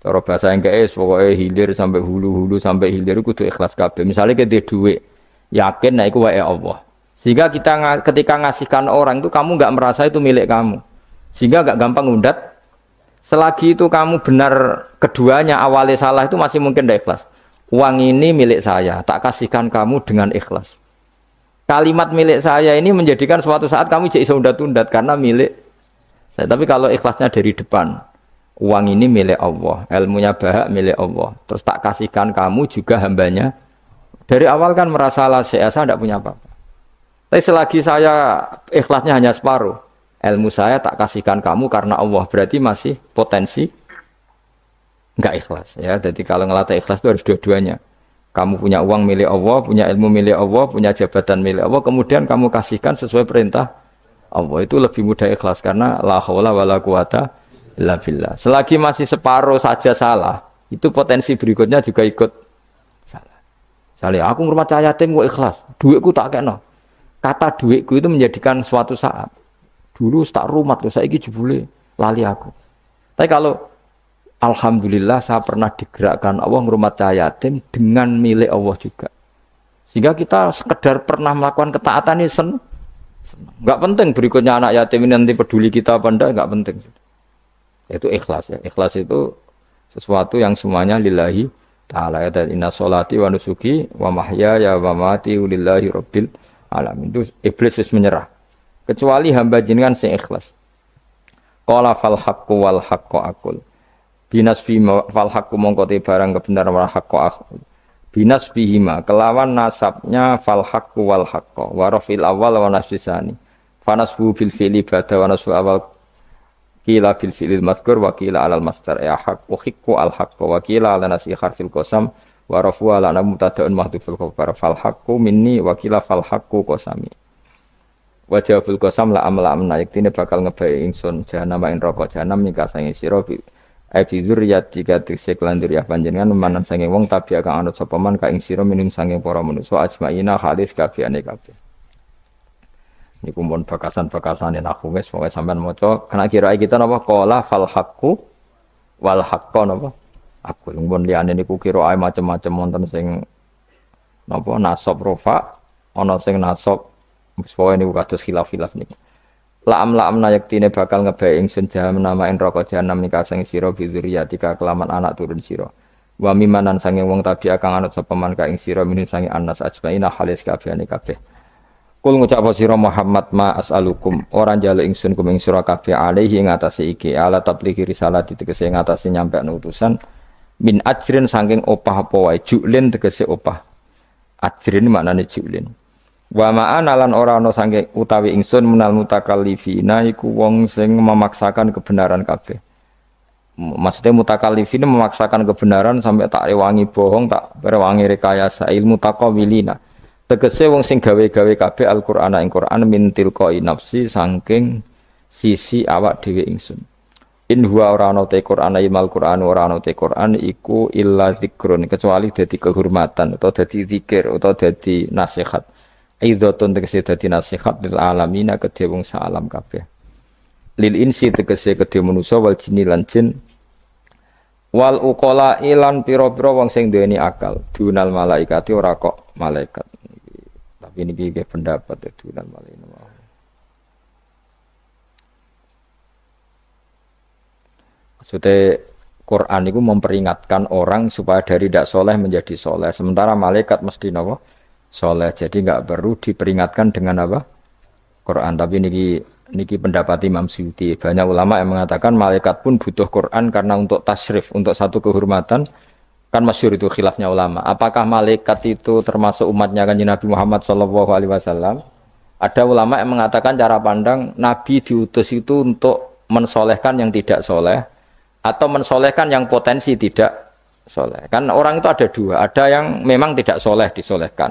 Cara bahasa Inggris pokoknya hilir sampai hulu sampai hilir kudu ikhlas kabeh. Misalnya kita duit, yakin nek iku wae Allah. Sehingga kita ketika ngasihkan orang itu kamu enggak merasa itu milik kamu. Sehingga enggak gampang undat. Selagi itu kamu benar keduanya awalnya salah itu masih mungkin ndak ikhlas. Uang ini milik saya, tak kasihkan kamu dengan ikhlas. Kalimat milik saya ini menjadikan suatu saat kamu jadi iso undat-undat karena milik saya. Tapi kalau ikhlasnya dari depan, uang ini milik Allah, ilmunya bahak milik Allah. Terus tak kasihkan kamu juga hambanya. Dari awal kan merasa saya tidak punya apa-apa. Tapi selagi saya ikhlasnya hanya separuh, ilmu saya tak kasihkan kamu karena Allah, berarti masih potensi enggak ikhlas. Ya, jadi kalau ngelatih ikhlas itu harus dua-duanya. Kamu punya uang milik Allah, punya ilmu milik Allah, punya jabatan milik Allah, kemudian kamu kasihkan sesuai perintah Allah. Itu lebih mudah ikhlas karena la haula wala quwata illa billah. Selagi masih separuh saja salah, itu potensi berikutnya juga ikut salah. Misalnya aku ngurmat yatim kok ikhlas, duitku tak kena. Kata duitku itu menjadikan suatu saat. Dulu tak rumat loh, saiki jebule lali aku. Tapi kalau alhamdulillah saya pernah digerakkan Allah ngurmat yatim dengan milik Allah juga. Sehingga kita sekedar pernah melakukan ketaatan ini senang. Enggak penting berikutnya anak yatim ini nanti peduli kita apa enggak, enggak penting. Itu ikhlas ya. Ikhlas itu sesuatu yang semuanya lillahi ta'ala ya. Dan inna sholati wa nusuki wa mahyaya wa mamati lillahi rabbil alamin. Itu iblis menyerah. Kecuali hamba jenengan sing ikhlas. Qala fal haqqu wal haqqu aqul. Binasbi fal haqqu mongko te barang kebenaran wal haqqu aqul. Binasbihima kelawan nasabnya fal haqqu wal haqqu wa rafil awal wa nasbisani. Fanasbu bil fi'li ba'da wa nasbu awal kila bil fi'lil mazkur wa kila alal masdar ya haq wa hiqqu al haqq wa kila ala nasi harfil qasam wa rafu ala mubtada'un mahdhuful khabar fal haqqu minni wa kila fal haqqu qasami wa jawabul qasam la amla amna yaktine bakal ngebae ingsun jahanam ing neraka jahanam mika sange sira bi zurriyati katik lan duriyah panjenengan manan sange wong tabi kang anut sapa man ka ing sira minum sange para manusa ajmaina halis kabehane kabeh. Ini kumpul bakasan-bakasan yang aku guys, pokoknya sampai moco. Kena kira kita napa kola fal hakku wal hakko napa. Aku kumpul liane niku kira ay macam-macam wonten sing napa nasab rofa, ana sing nasab pokoknya niku kados khilaf-khilaf niku. Laam nayaktine bakal ngebae ingsun jahanam nama ing neraka jahanam nika sing sira bidzuriyatika kelaman anak turun sira. Wa mimanan sange wong tabi kang anut sapa man ka ing sira minum sange anas ajmaina halis kabehane kabeh. Kul ngucap sira Muhammad ma as'alukum orang njaluk ingsun kum ing sira kabeh alaihi ngatasi iki ala tablighi risalati tegese ngatasi nyampe utusan min ajrin saking opah apa wae julin tegese opah ajrin maknane julin wa ma'ana lan ora ana saking utawi ingsun menal mutakallifina iku wong sing memaksakan kebenaran kabeh. Maksudnya mutakallifina memaksakan kebenaran sampai tak rewangi bohong tak rewangi rekayasa ilmu taqawilina. Tegese wong sing gawe-gawe kabeh Al-Qur'an ing Qur'an min tilqai nafsi saking sisi awak dhewe ingsun. In huwa ora ana te Qur'an imal Qur'an ora ana te Qur'an iku illa dzikrun kecuali dadi kehormatan atau dadi zikir atau dadi nasihat. Aidzatun tegese dadi nasihat lil alamina kedhe wong salam kabeh. Lil insi tegese kedhe manusa wal jinni lan jin wal uqala ilan pira-pira wong sing duweni akal dunal malaikati ora kok malaikat. Tapi niki pendapat dunal malaikat. Maksudnya Quran itu memperingatkan orang supaya dari tidak soleh menjadi soleh. Sementara malaikat mesti apa? Soleh. Jadi nggak perlu diperingatkan dengan apa? Quran. Tapi niki pendapat Imam Suyuti. Banyak ulama yang mengatakan malaikat pun butuh Quran karena untuk tasyrif, untuk satu kehormatan. Kan masyhur itu khilafnya ulama. Apakah malaikat itu termasuk umatnya Kanjeng Nabi Muhammad SAW? Ada ulama yang mengatakan cara pandang Nabi diutus itu untuk mensolehkan yang tidak soleh. Atau mensolehkan yang potensi tidak soleh. Kan orang itu ada dua, ada yang memang tidak soleh disolehkan,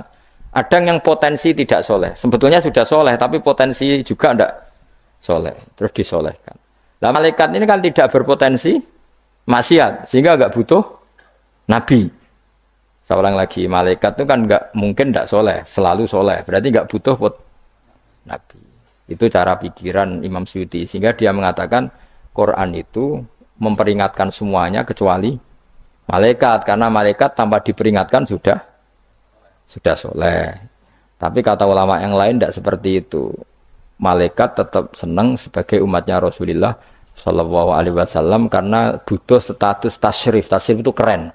ada yang potensi tidak soleh. Sebetulnya sudah soleh, tapi potensi juga tidak soleh, terus disolehkan. Nah malaikat ini kan tidak berpotensi maksiat, sehingga nggak butuh nabi. Saya ulang lagi, malaikat itu kan nggak mungkin tidak soleh, selalu soleh, berarti nggak butuh nabi. Itu cara pikiran Imam Suyuti, sehingga dia mengatakan Quran itu memperingatkan semuanya kecuali malaikat, karena malaikat tanpa diperingatkan sudah soleh. Tapi kata ulama yang lain tidak seperti itu. Malaikat tetap senang sebagai umatnya Rasulullah Shallallahu Alaihi Wasallam karena butuh status tasyrif. Tasyrif itu keren.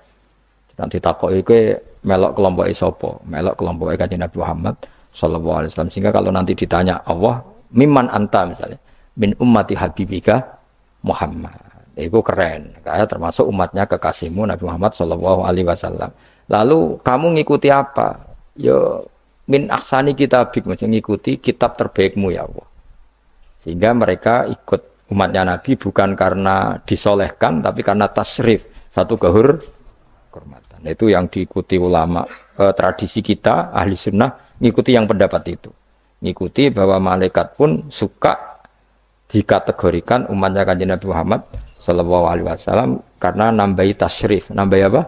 Nanti takok itu melok kelompok isopo, melok kelompok Kanjeng Nabi Muhammad Shallallahu Alaihi Wasallam. Sehingga kalau nanti ditanya Allah, mimman anta misalnya, min ummati habibika Muhammad. Itu keren, kayak termasuk umatnya kekasihmu Nabi Muhammad Shallallahu Alaihi Wasallam. Lalu kamu ngikuti apa? Yo min ahsani kitabik, macam ngikuti kitab terbaikmu ya Allah. Sehingga mereka ikut umatnya Nabi bukan karena disolehkan, tapi karena tasrif, satu kehormatan. Itu yang diikuti ulama tradisi kita ahli sunnah, ngikuti yang pendapat itu. Ngikuti bahwa malaikat pun suka dikategorikan umatnya Kanjeng Nabi Muhammad Sallallahu Alaihi Wasallam karena nambahi tasyrif, nambahi apa?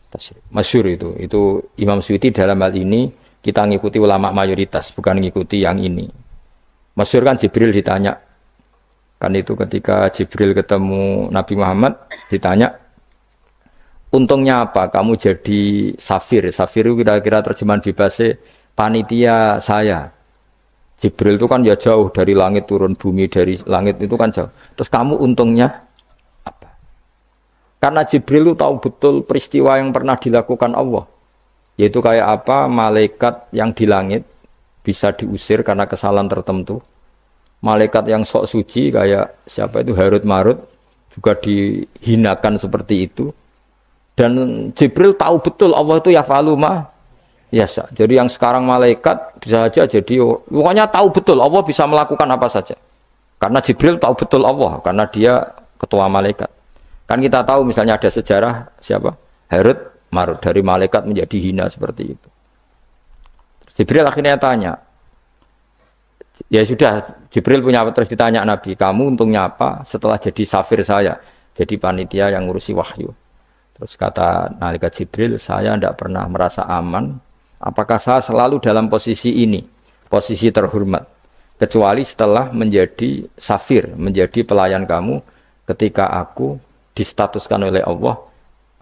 Tasyrif. Masyhur itu Imam Suyuti dalam hal ini kita ngikuti ulama mayoritas, bukan ngikuti yang ini. Masyhur kan Jibril ditanya, kan itu ketika Jibril ketemu Nabi Muhammad ditanya, untungnya apa kamu jadi safir? Safir itu kira-kira terjemahan bebasnya panitia saya. Jibril itu kan ya jauh dari langit turun bumi, dari langit itu kan jauh. Terus kamu untungnya apa? Karena Jibril itu tahu betul peristiwa yang pernah dilakukan Allah. Yaitu kayak apa malaikat yang di langit bisa diusir karena kesalahan tertentu. Malaikat yang sok suci kayak siapa itu Harut Marut juga dihinakan seperti itu. Dan Jibril tahu betul Allah itu yaf'alu ma yasha. Jadi yang sekarang malaikat bisa saja jadi pokoknya tahu betul Allah bisa melakukan apa saja. Karena Jibril tahu betul Allah karena dia ketua malaikat. Kan kita tahu misalnya ada sejarah siapa? Harut Marut dari malaikat menjadi hina seperti itu. Jibril akhirnya tanya. Ya sudah, Jibril punya apa terus ditanya Nabi, kamu untungnya apa setelah jadi safir saya, jadi panitia yang ngurusi wahyu. Terus kata malaikat Jibril, saya tidak pernah merasa aman. Apakah saya selalu dalam posisi ini, posisi terhormat, kecuali setelah menjadi safir, menjadi pelayan kamu, ketika aku distatuskan oleh Allah,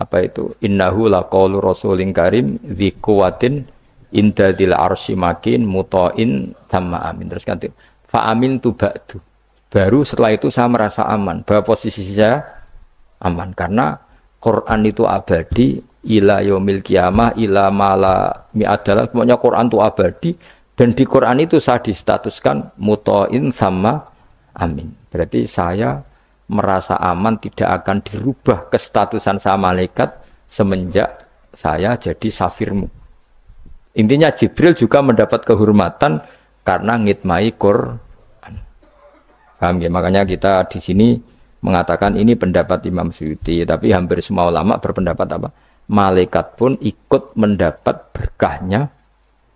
apa itu? Innahu laqaulu rasulin karim dzi quwwatin inda dzil arsy makin muta'in tamma amin. Terus kan fa amin tu ba'du. Baru setelah itu saya merasa aman, bahwa posisi saya aman karena Quran itu abadi ila yaumil qiyamah ila mala mi'adalah. Pokoknya Quran itu abadi dan di Quran itu saya distatuskan muta'in sama amin. Berarti saya merasa aman, tidak akan dirubah kestatusan saya malaikat semenjak saya jadi safirmu. Intinya Jibril juga mendapat kehormatan karena ngitmai Quran. Paham ya? Makanya kita di sini mengatakan ini pendapat Imam Suyuti, tapi hampir semua ulama berpendapat apa? Malaikat pun ikut mendapat berkahnya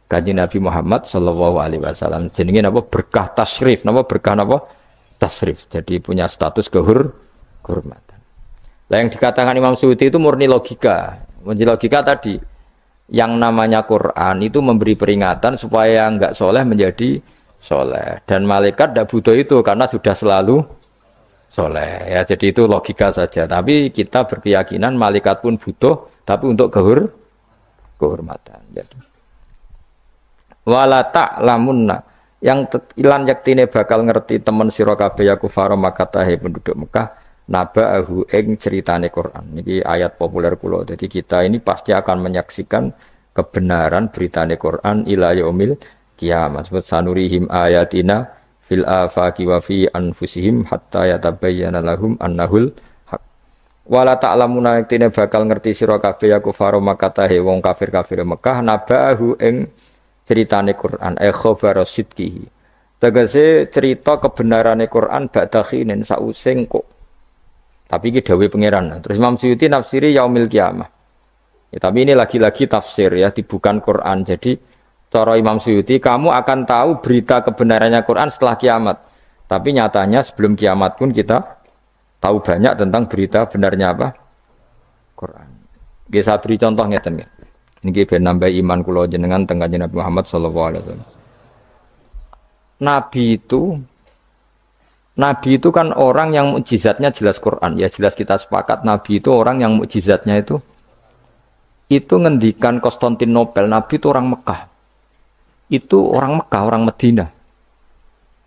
Kanjeng Nabi Muhammad Shallallahu Alaihi Wasallam. Jenenge apa? Berkah tasrif, apa berkah apa? Tasrif. Jadi punya status kehormatan. kehormatan. Lah yang dikatakan Imam Suyuti itu murni logika. Murni logika tadi yang namanya Quran itu memberi peringatan supaya enggak soleh menjadi soleh, dan malaikat tidak butuh itu karena sudah selalu soleh ya, jadi itu logika saja. Tapi kita berkeyakinan malaikat pun butuh, tapi untuk kehormatan. Jadi wala ta'lamunna yang ilan yaktine bakal ngerti temen sira kabeh ya kufar Makkah tahe penduduk Mekah naba'ahu ing ceritane Quran. Niki ayat populer kula. Jadi kita ini pasti akan menyaksikan kebenaran beritane Quran ila yaumil kiamat. Sebut sanurihim ayatina fil afaqi wa fi anfusihim hatta yatabayyana lahum annahul haq. Wala ta'lamuna yaktine bakal ngerti sira kabeh ya kufar Makkah tahe wong kafir-kafir Mekah naba'ahu ing ceritane Quran khabar sidqihi. Tegese cerita kebenarane Quran ba'da khinin sausing kok. Tapi iki dawuh pangeran. Terus Imam Suyuti nafsiri yaumil kiamah. Ya, tapi ini lagi-lagi tafsir ya, bukan Quran. Jadi cara Imam Suyuti kamu akan tahu berita kebenarannya Quran setelah kiamat. Tapi nyatanya sebelum kiamat pun kita tahu banyak tentang berita benarnya apa? Quran. Nggih saya beri contoh ngeten nggih. Niki ben nambah iman kula jenengan teng Kanjeng Nabi Muhammad sallallahu alaihi wasallam. Nabi itu kan orang yang mukjizatnya jelas Quran. Ya jelas kita sepakat Nabi itu orang yang mukjizatnya itu ngendikan Konstantinopel. Nabi itu orang Mekah. Itu orang Mekah, orang Medina.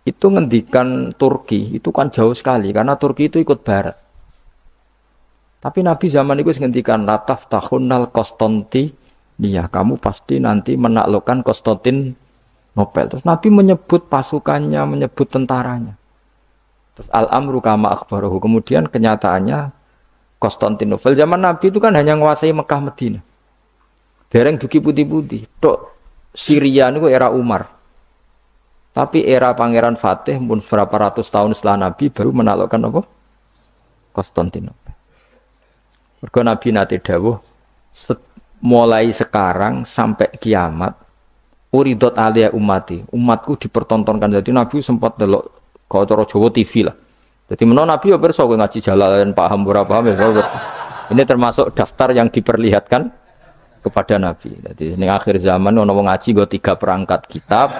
Itu ngendikan Turki, itu kan jauh sekali karena Turki itu ikut barat. Tapi Nabi zaman itu ngendikan lataf tahunnal Konstanti. Iya, kamu pasti nanti menaklukkan Konstantinopel. Terus Nabi menyebut pasukannya, menyebut tentaranya. Terus al-amru kama akhbarahu. Kemudian kenyataannya Konstantinopel zaman Nabi itu kan hanya menguasai Mekah Medina. Dereng duki putih-putih. Tok Syria itu era Umar. Tapi era Pangeran Fatih pun berapa ratus tahun setelah Nabi baru menaklukkan apa? Konstantinopel. Mergo Nabi nate dawuh mulai sekarang sampai kiamat uridot alia umatku dipertontonkan. Jadi Nabi sempat delok kalau cara Jawa TV lah. Jadi menawa Nabi ya pirsa kowe ngaji Jalalain paham ora paham ya. Ini termasuk daftar yang diperlihatkan kepada Nabi. Jadi ning akhir zaman ono wong ngaji nggo 3 perangkat kitab,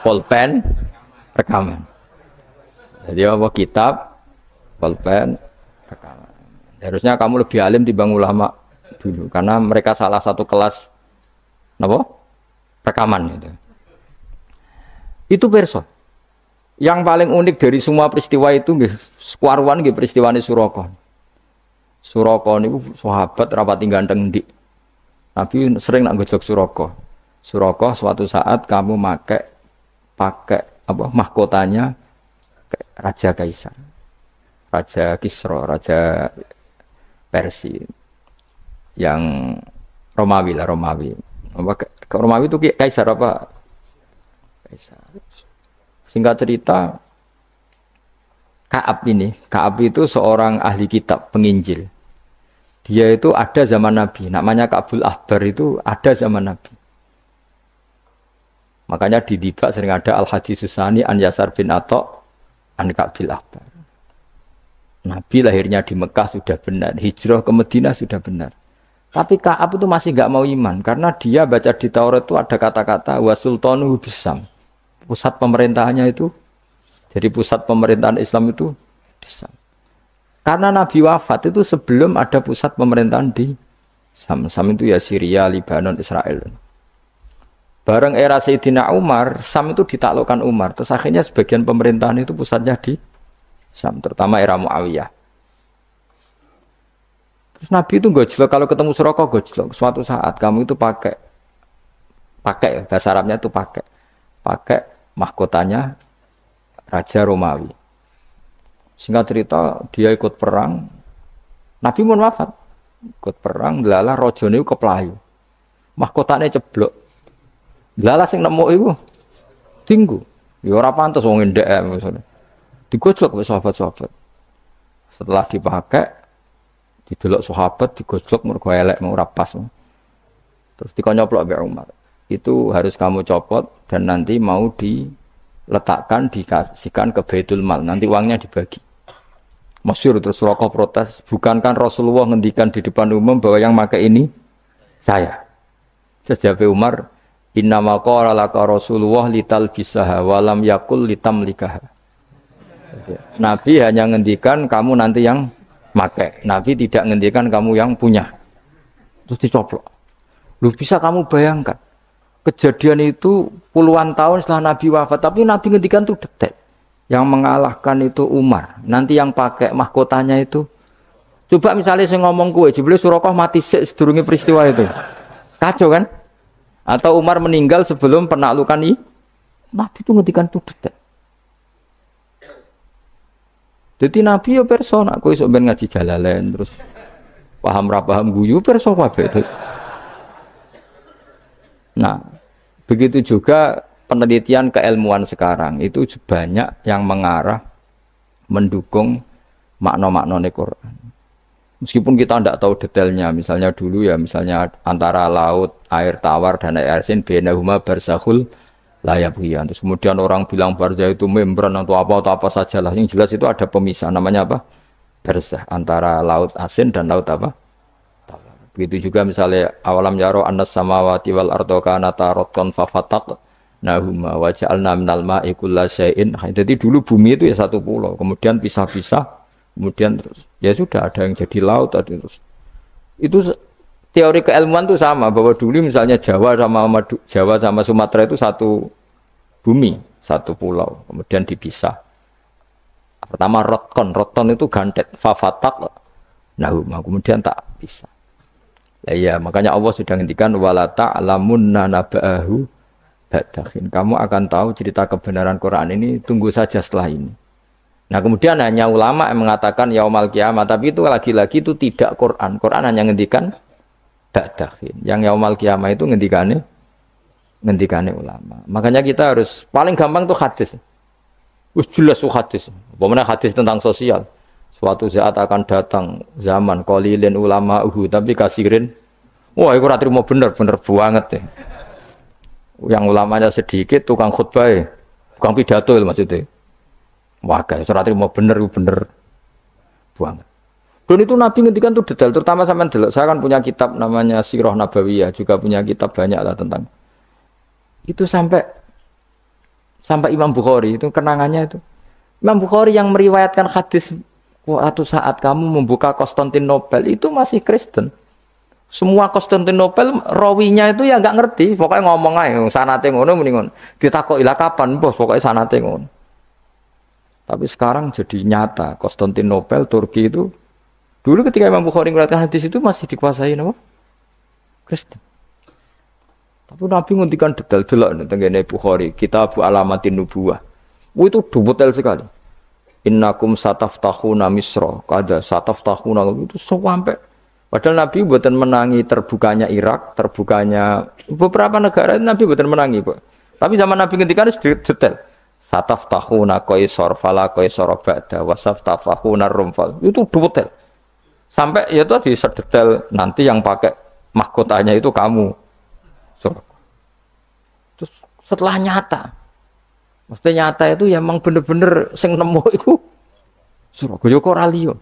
pulpen, rekaman. Jadi apa kitab, pulpen, rekaman. Harusnya kamu lebih alim dibanding ulama dulu karena mereka salah satu kelas napa rekaman itu perso. Yang paling unik dari semua peristiwa itu nggih sekuaruan nggih peristiwane Suraka. Suraka niku sahabat rapat ganteng ndik. Nabi sering nak gojlok Suraka. Suraka suatu saat kamu pakai apa mahkotanya Raja Kaisar. Raja Kisra, Raja Persia. Yang Romawi lah, Romawi. Romawi itu kaisar apa? Kaisar. Singkat cerita, Ka'ab itu seorang ahli kitab, penginjil. Dia itu ada zaman Nabi, namanya Ka'bul Ahbar itu ada zaman Nabi. Makanya di Dibak sering ada Al-Hadis Susani An Yasar bin Atok An Ka'bil Ahbar. Nabi lahirnya di Mekah sudah benar, hijrah ke Madinah sudah benar. Tapi Ka'ab itu masih gak mau iman karena dia baca di Taurat itu ada kata-kata wasultanu bisam. Pusat pemerintahannya itu, jadi pusat pemerintahan Islam itu di Syam. Karena Nabi wafat itu sebelum ada pusat pemerintahan di Syam. Syam itu ya Syria, Lebanon, Israel. Bareng era Sayyidina Umar, Syam itu ditaklukkan Umar. Terus akhirnya sebagian pemerintahan itu pusatnya di Syam, terutama era Muawiyah. Terus Nabi itu gojlok, kalau ketemu Suraka gojlok. Suatu saat kamu itu pakai bahasa Arabnya itu pakai mahkotanya Raja Romawi. Singkat cerita dia ikut perang. Nabi pun wafat. Ikut perang, lala rajane keplayu. Mahkotane ceblok. Lala sing nemu iku tinggu. Ya ora pantes wong ndek maksudnya. Digojlok wis sahabat-sahabat. Setelah dipakai didelok sahabat digojlok mergo elek ora pas. Terus dikonyoplok mbek Umar. Itu harus kamu copot dan nanti mau diletakkan dikasihkan ke Baitul Mal. Nanti uangnya dibagi. Masyhur terus Suraqah protes, bukankah Rasulullah ngendikan di depan umum bahwa yang pakai ini saya. Sejawab Umar, innama qala laka Rasulullah litalbisaha wa lam yakul litamlikaha. Nabi hanya ngendikan kamu nanti yang pakai. Nabi tidak ngendikan kamu yang punya. Terus dicoplok. Lu bisa kamu bayangkan kejadian itu puluhan tahun setelah Nabi wafat, tapi Nabi ngendikan itu detik. Yang mengalahkan itu Umar. Nanti yang pakai mahkotanya itu. Coba misalnya saya ngomong kue, jebule Suraqah mati sedurunge peristiwa itu. Kacau kan? Atau Umar meninggal sebelum penaklukan ini. Nabi itu ngendikan itu detik. Jadi Nabi ya person, aku iso ben ngaji Jalalain terus paham ra paham guyu perso kabeh. Nah, begitu juga penelitian keilmuan sekarang itu banyak yang mengarah mendukung makna-makna Quran. Meskipun kita tidak tahu detailnya, misalnya dulu ya, misalnya antara laut, air tawar dan air asin, bainahuma barzakhul la yabghiyan. Terus kemudian orang bilang barzah itu membran atau apa saja lah. Yang jelas itu ada pemisah, namanya apa? Barzah, antara laut asin dan laut apa? Tawar. Begitu juga misalnya awalam yaro annas samawati wal ardo kanata ratqan fafataq nahuma wa ja'alna minal ma'i kullasyai'in. Jadi dulu bumi itu ya satu pulau, kemudian pisah-pisah, kemudian terus ya sudah ada yang jadi laut tadi terus. Itu teori keilmuan itu sama, bahwa dulu misalnya Jawa sama Sumatera itu satu bumi, satu pulau, kemudian dipisah. Pertama roton itu gandet, fafatak, nahuma, kemudian tak pisah. Nah, ya makanya Allah sudah ngendikan wala ta'lamunna naba'ahu ba'dahin. Kamu akan tahu cerita kebenaran Quran ini, tunggu saja setelah ini. Nah kemudian hanya ulama yang mengatakan yaumal kiamat, tapi itu lagi-lagi itu tidak Quran. Quran hanya ngendikan ba'dahin. Yang yaumal kiamat itu ngendikane ulama. Makanya kita harus paling gampang tuh hadis. Wis jelas tuh hadis. Bagaimana hadis tentang sosial. Suatu saat akan datang zaman qalilin ulama tapi kasirin. Wah, itu ora trimo bener banget ya. Yang ulamanya sedikit, tukang khutbah, tukang pidato maksudnya. Wah, guys, ora trimo bener banget. Dan itu Nabi ngendikan tuh detail, terutama sampean delok. Saya kan punya kitab namanya Sirah Nabawiyah, juga punya kitab banyak lah tentang itu sampai Imam Bukhari itu kenangannya itu. Imam Bukhari yang meriwayatkan hadis waktu saat kamu membuka Konstantinopel itu masih Kristen. Semua Konstantinopel rawinya itu ya nggak ngerti, pokoknya ngomong aja sanate ngono muni ngono. Ditakoki lah kapan bos, pokoknya sanate ngono. Tapi sekarang jadi nyata Konstantinopel Turki itu dulu ketika Imam Bukhari meriwayatkan hadis itu masih dikuasai apa? Kristen. Tapi Nabi ngendikan detail delok tentang Bukhari, Kitab Alamatin Nubuwah. Itu detail sekali. Innakum sataftahuna Misra, kada sataftahuna itu sampai padahal Nabi buatan menangi terbukanya Irak, terbukanya beberapa negara Nabi buatan menangi, Pak. Tapi zaman Nabi ngendikan detail. Sataftahuna Qaisar fala Qaisar ba'da wa saftahuna Rum. Itu detail. Sampai ya itu di sedetail nanti yang pakai mahkotanya itu kamu. Terus setelah nyata, maksudnya nyata itu ya emang bener-bener sing nemu itu Surabaya Koralio.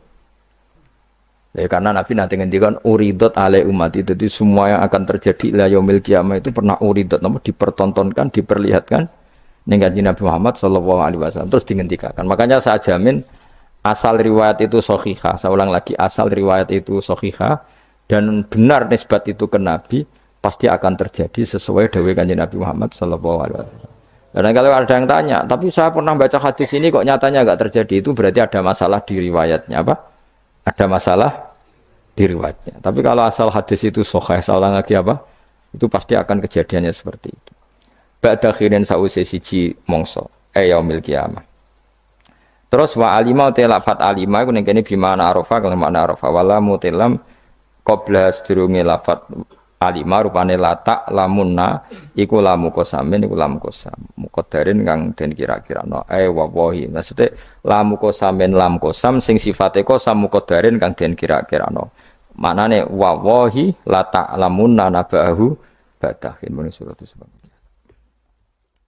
Ya karena Nabi nanti ngendikan uridot ale umat itu, jadi semua yang akan terjadi la yaumil kiamah itu pernah uridot, namun dipertontonkan, diperlihatkan dengan Nabi Muhammad sallallahu alaihi wasallam terus dihentikan. Makanya saya jamin asal riwayat itu sahihah, saya ulang lagi asal riwayat itu sahihah dan benar nisbat itu ke Nabi, pasti akan terjadi sesuai dawuh Kanjeng Nabi Muhammad sallallahu alaihi wasallam. Dan kalau ada yang tanya, tapi saya pernah baca hadis ini kok nyatanya enggak terjadi, itu berarti ada masalah di riwayatnya apa? Ada masalah di riwayatnya. Tapi kalau asal hadis itu sahih, saya ulang lagi apa? Itu pasti akan kejadiannya seperti itu. Ba'da khirin sa'use siji mongso yaumil qiyamah. Terus wa alima te lafat alima iku ning kene bimana arafa kalau makna arafa wala mutilam qabla sedurunge lafat alima rupane latak lamunna iku lamu kosamen iku lamu kosam muqaddarin kang den kira-kirano wawahi maksudnya lamu kosamen lam kosam sing sifate kosam muqaddarin kang den kira-kirano maknane wawahi latak lamunna nabahu badahin mun surat sebab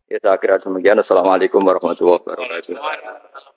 ya saya kira demikian. Assalamualaikum warahmatullahi wabarakatuh.